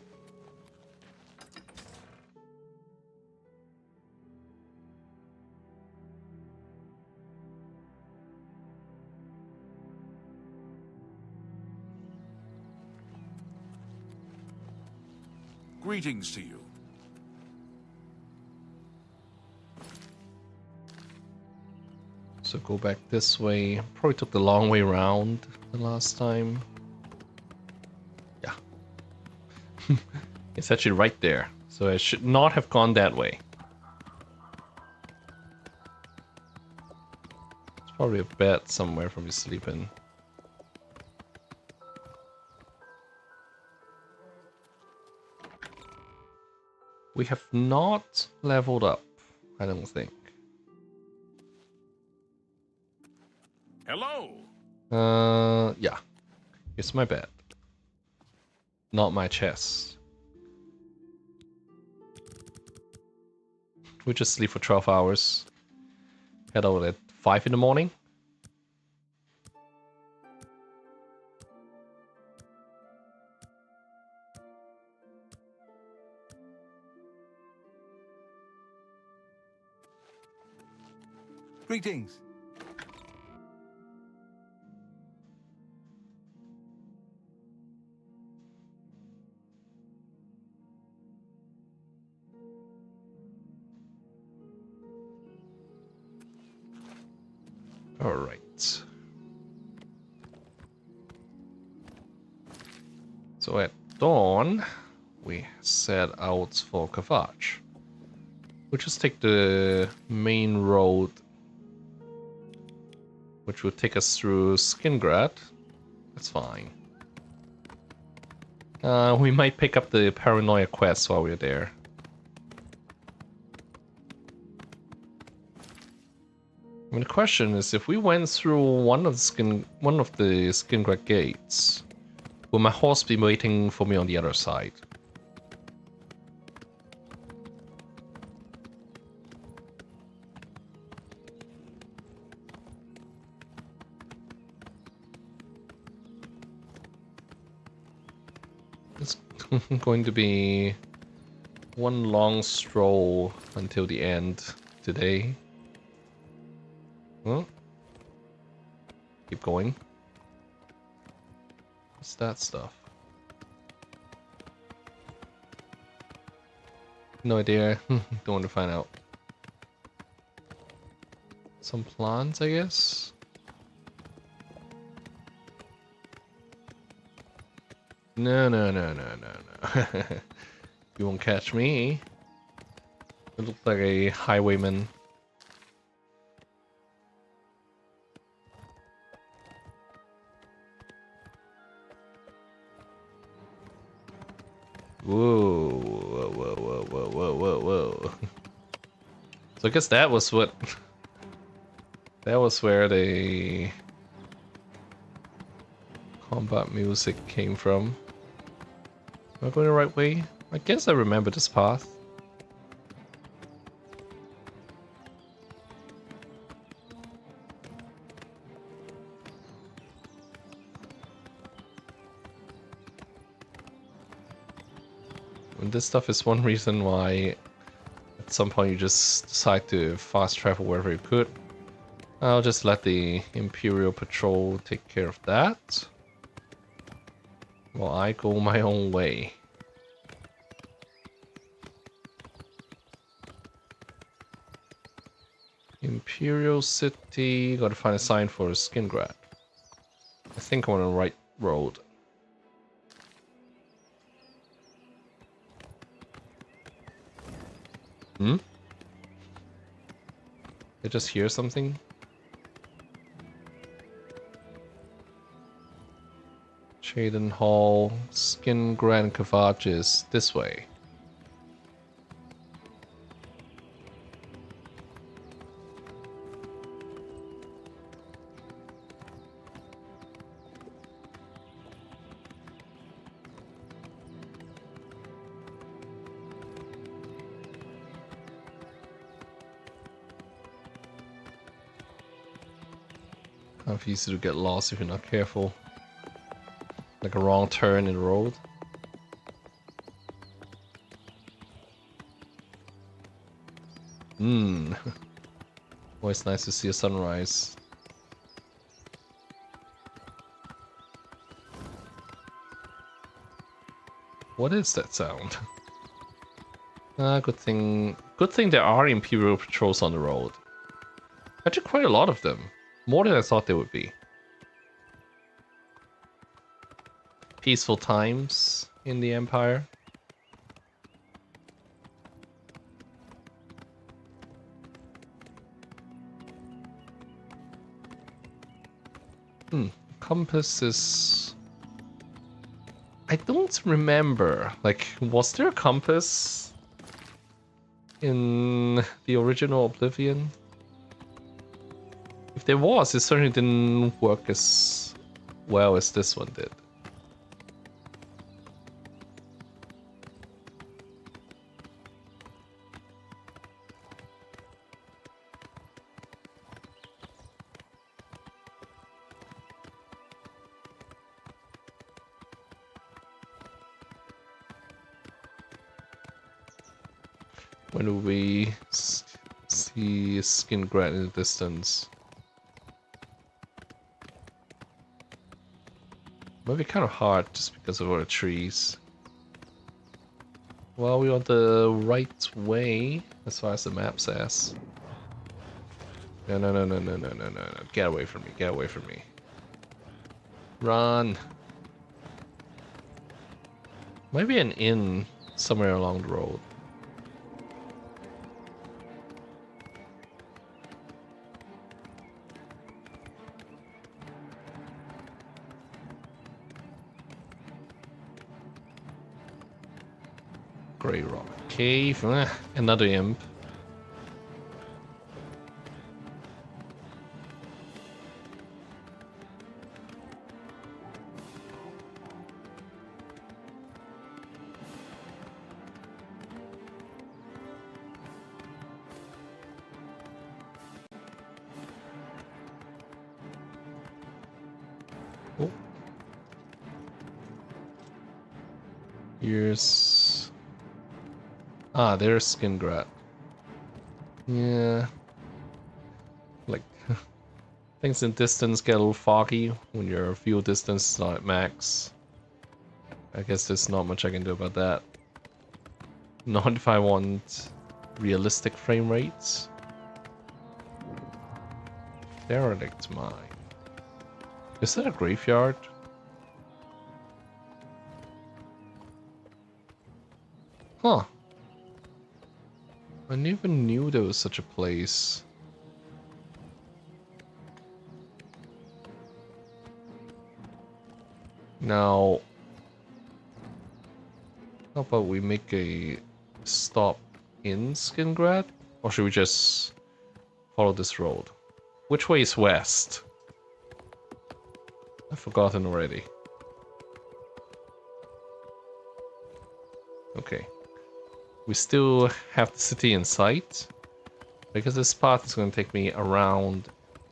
Greetings to you. So go back this way. Probably took the long way around the last time. Yeah. It's actually right there. So I should not have gone that way. It's probably a bed somewhere for me to sleep in. We have not leveled up, I don't think. Hello. Yeah. Here's my bed. Not my chest. We just sleep for 12 hours. Head out at 5 in the morning. Greetings. All right. So at dawn, we set out for Kavach. We'll just take the main road, which will take us through Skingrad. That's fine. We might pick up the Paranoia quest while we're there. I mean, the question is, if we went through one of the Skingrad gates, will my horse be waiting for me on the other side? It's going to be one long stroll until the end today. Huh? Keep going. What's that stuff? No idea. Don't want to find out. Some plants, I guess? No. You won't catch me. It looks like a highwayman. Whoa. So I guess that was what... That was where the combat music came from. Am I going the right way? I guess I remember this path. And this stuff is one reason why at some point you just decide to fast travel wherever you could. I'll just let the Imperial Patrol take care of that, while I go my own way. Imperial City, gotta find a sign for Skingrad. I think I'm on the right road. Hmm? I just hear something? Chaden Hall, Skin Grand Cavage is this way. Kind of easy to get lost if you're not careful. Like a wrong turn in the road. Always nice to see a sunrise. What is that sound? Good thing there are Imperial patrols on the road. Actually, quite a lot of them. More than I thought there would be. Peaceful times in the Empire. Compass is... I don't remember. Like, was there a compass in the original Oblivion? If there was, it certainly didn't work as well as this one did. When do we see Skin Grant in the distance? Might be kind of hard just because of all the trees. Well, we're on the right way as far as the map says. No. Get away from me, get away from me. Run! Maybe an inn somewhere along the road. Grey Rock Cave, another imp. Oh. Here's... Ah, there's Skin Grat. Yeah. Like, things in distance get a little foggy when your view distance is not at max. I guess there's not much I can do about that. Not if I want realistic frame rates. Derelict mine. Is that a graveyard? Huh. I never knew there was such a place. Now, how about we make a stop in Skingrad? Or should we just follow this road? Which way is west? I've forgotten already. Okay. We still have the city in sight, because this path is going to take me around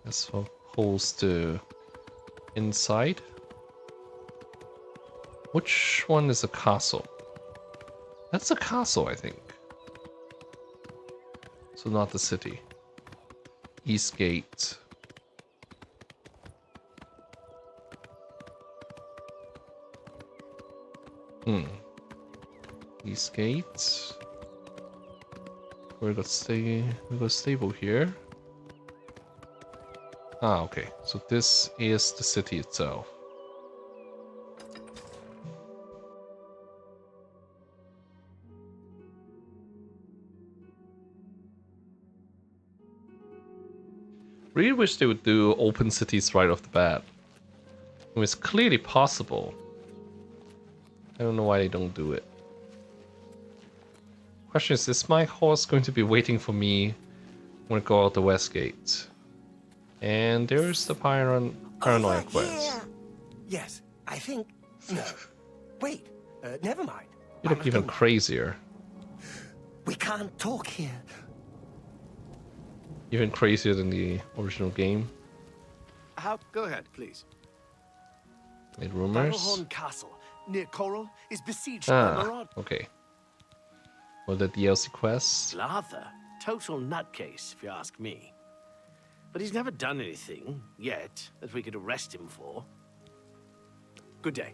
as opposed to inside. Which one is a castle? That's a castle, I think. So not the city. East Gate. East Gate. We got stable here. Ah, okay. So this is the city itself. Really wish they would do open cities right off the bat. I mean, it's clearly possible. I don't know why they don't do it. Question is my horse going to be waiting for me when I go out the west gate? And there's the paranoia quest. Yes, I think... No. Wait, never mind. You look even crazier. We can't talk here. Even crazier than the original game. Go ahead, please. Made rumors. Battlehorn Castle, near Coral, is besieged by marauders. Okay. Well, the DLC quest. Lather, total nutcase, if you ask me. But he's never done anything, yet, that we could arrest him for. Good day.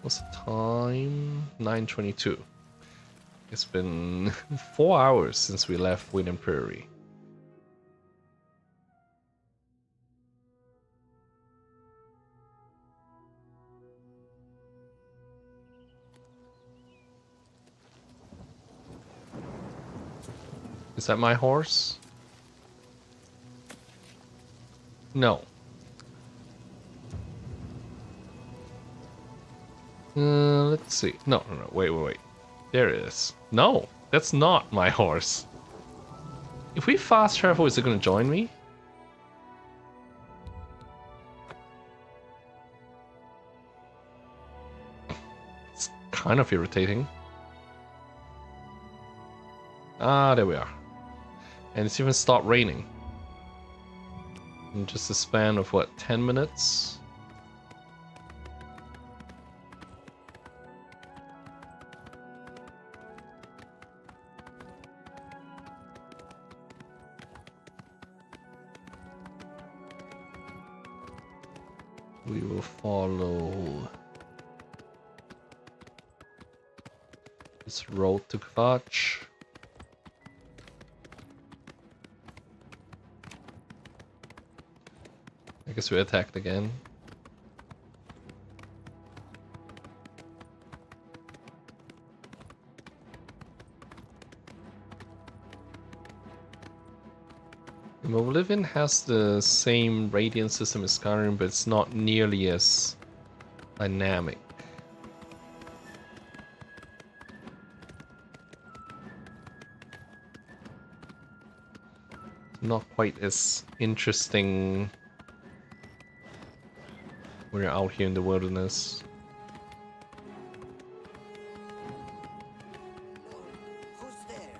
What's the time? 9:22. It's been 4 hours since we left William Prairie. Is that my horse? No. Let's see. No, wait. There it is. No, that's not my horse. If we fast travel, is it going to join me? It's kind of irritating. Ah, there we are. And it's even stopped raining. In just a span of what, 10 minutes? We will follow this road to Kvatch. I guess we attacked again. Oblivion has the same radiant system as Skyrim, but it's not nearly as dynamic. Not quite as interesting when you're out here in the wilderness. Who's there?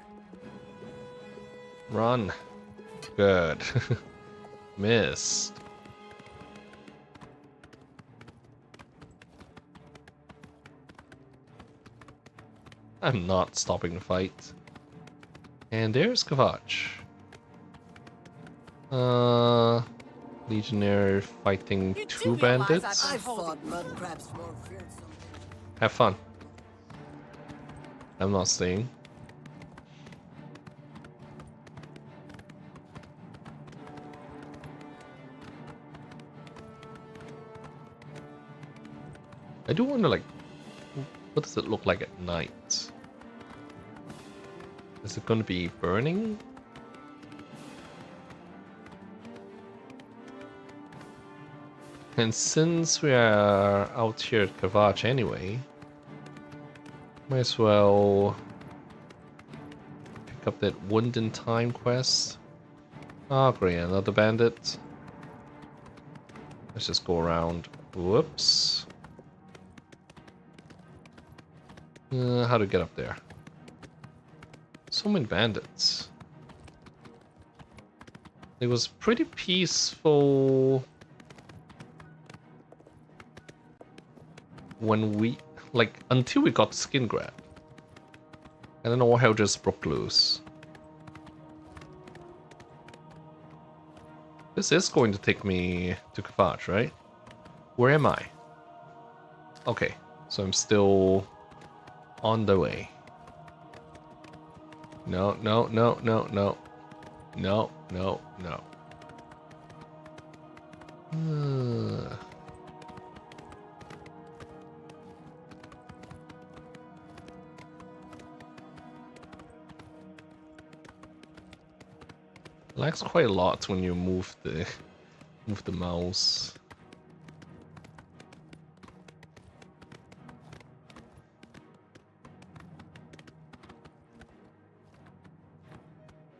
Run. Good. Missed. I'm not stopping the fight. And there's Kvatch. Legionnaire fighting two bandits. Have fun. I'm not staying. I do wonder, like, what does it look like at night? Is it going to be burning? And since we are out here at Kvatch anyway, might as well pick up that Wound in Time quest. Ah, great, another bandit. Let's just go around. Whoops. How to get up there? So many bandits. It was pretty peaceful when we, like, until we got skin grab. And then all hell just broke loose. This is going to take me to Kvatch, right? Where am I? Okay, so I'm still on the way. No. No. It lags quite a lot when you move the mouse.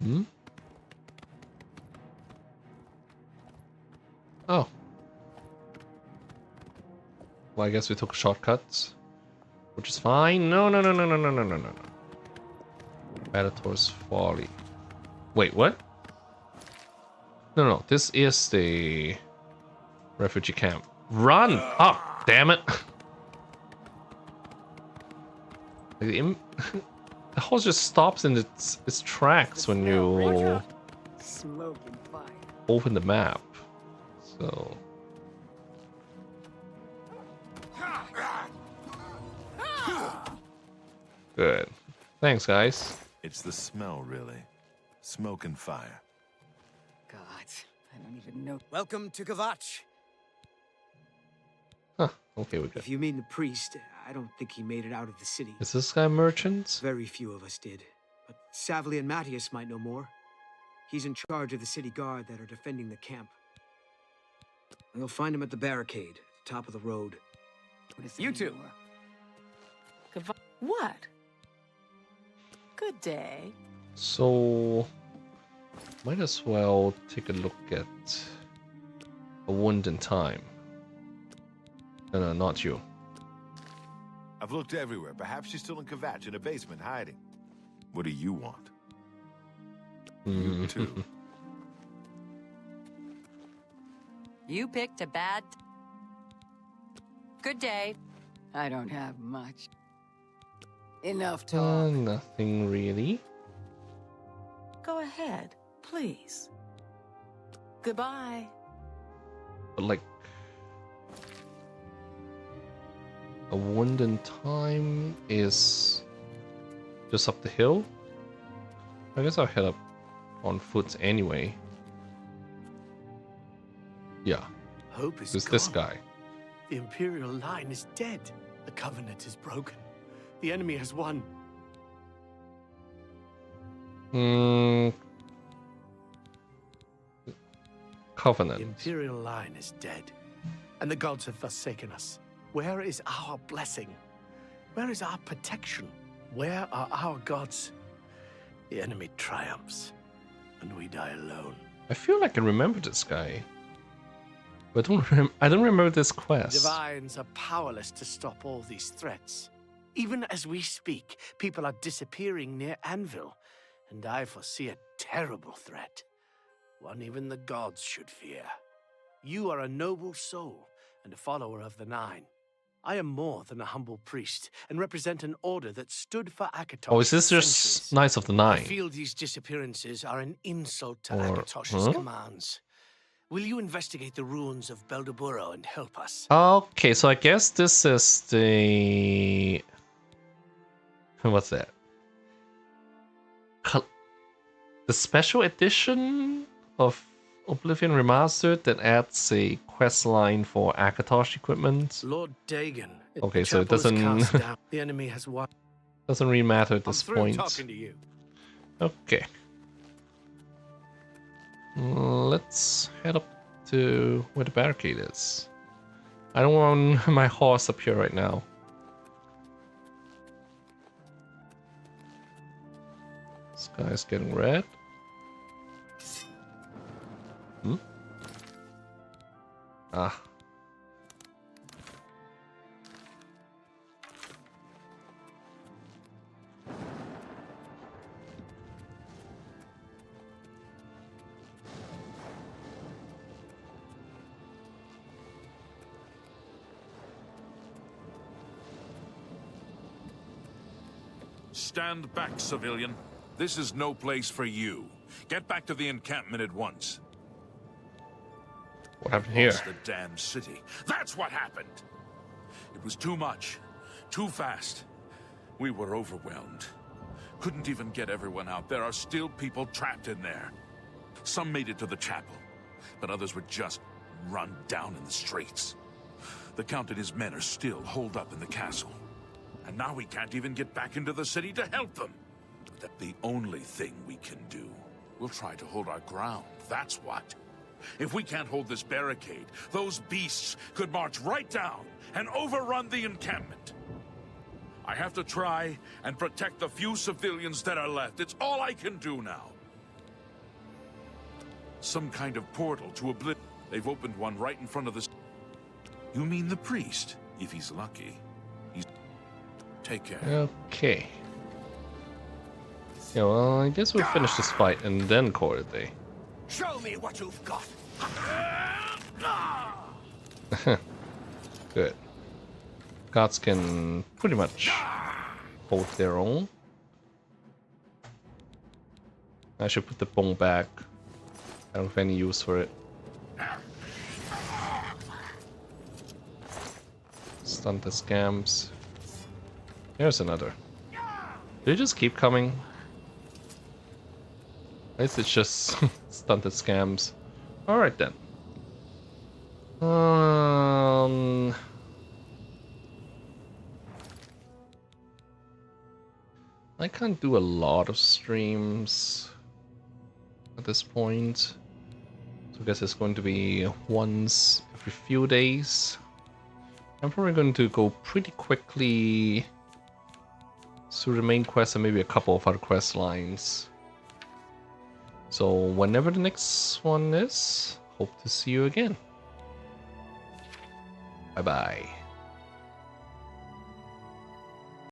Hmm? Oh. Well, I guess we took shortcuts, which is fine. No. Predator's Folly. Wait, what? No. This is the refugee camp. Run! Oh, damn it! The horse just stops in its tracks when you open the map. So. Good. Thanks, guys. It's the smell, really. Smoke and fire. God, I don't even know. Welcome to Kvatch. Huh. Okay, we're good. If you mean the priest, I don't think he made it out of the city. Is this guy merchant? Very few of us did. But Savli and Matthias might know more. He's in charge of the city guard that are defending the camp. You'll find him at the barricade, top of the road. You two. What? Good day. So, might as well take a look at A Wound in Time. No, not you. I've looked everywhere. Perhaps she's still in Kvatch in a basement hiding. What do you want? You too. You picked a bad... Good day. I don't have much. Enough talk. Nothing really. Go ahead, please. Goodbye. But like... A Wound in Time is just up the hill. I guess I'll head up on foot anyway. Yeah. Hope is Who's gone. this guy? The Imperial line is dead. The Covenant is broken. The enemy has won. Covenant. The Imperial line is dead. And the gods have forsaken us. Where is our blessing? Where is our protection? Where are our gods? The enemy triumphs, and we die alone. I feel like I remember this guy. But I don't remember this quest. Divines are powerless to stop all these threats. Even as we speak, people are disappearing near Anvil, and I foresee a terrible threat. One even the gods should fear. You are a noble soul and a follower of the Nine. I am more than a humble priest and represent an order that stood for Akatosh. Oh, is this for just centuries. Knights of the Nine? I feel these disappearances are an insult to Or- Akatosh's huh? commands. Will you investigate the ruins of Beldeburo and help us? Okay, so I guess this is the... What's that? The special edition of Oblivion Remastered that adds a quest line for Akatosh equipment. Lord Dagon. Okay, the so it chapel is doesn't cast down. The enemy has won. doesn't really matter at I'm this through point. talking to you. Okay. Let's head up to where the barricade is. I don't want my horse up here right now. This guy's getting red. Ah. Stand back, civilian. This is no place for you. Get back to the encampment at once. What happened here? Lost the damn city. That's what happened. It was too much. Too fast. We were overwhelmed. Couldn't even get everyone out. There are still people trapped in there. Some made it to the chapel, but others were just run down in the streets. The Count and his men are still holed up in the castle. And now we can't even get back into the city to help them. That's the only thing we can do. We'll try to hold our ground, that's what. If we can't hold this barricade, those beasts could march right down and overrun the encampment. I have to try and protect the few civilians that are left. It's all I can do now. Some kind of portal to Oblivion. They've opened one right in front of the... You mean the priest? If he's lucky. He's... Take care. Okay. Yeah, well, I guess we'll finish this fight and then call it a day. Show me what you've got. Good. Gods can pretty much hold their own. I should put the bone back. I don't have any use for it. Stun the scams. Here's another. Do they just keep coming? I guess it's just stunted scams. Alright then. I can't do a lot of streams at this point. So I guess it's going to be once every few days. I'm probably going to go pretty quickly through the main quest and maybe a couple of other quest lines. So whenever the next one is, hope to see you again. Bye bye.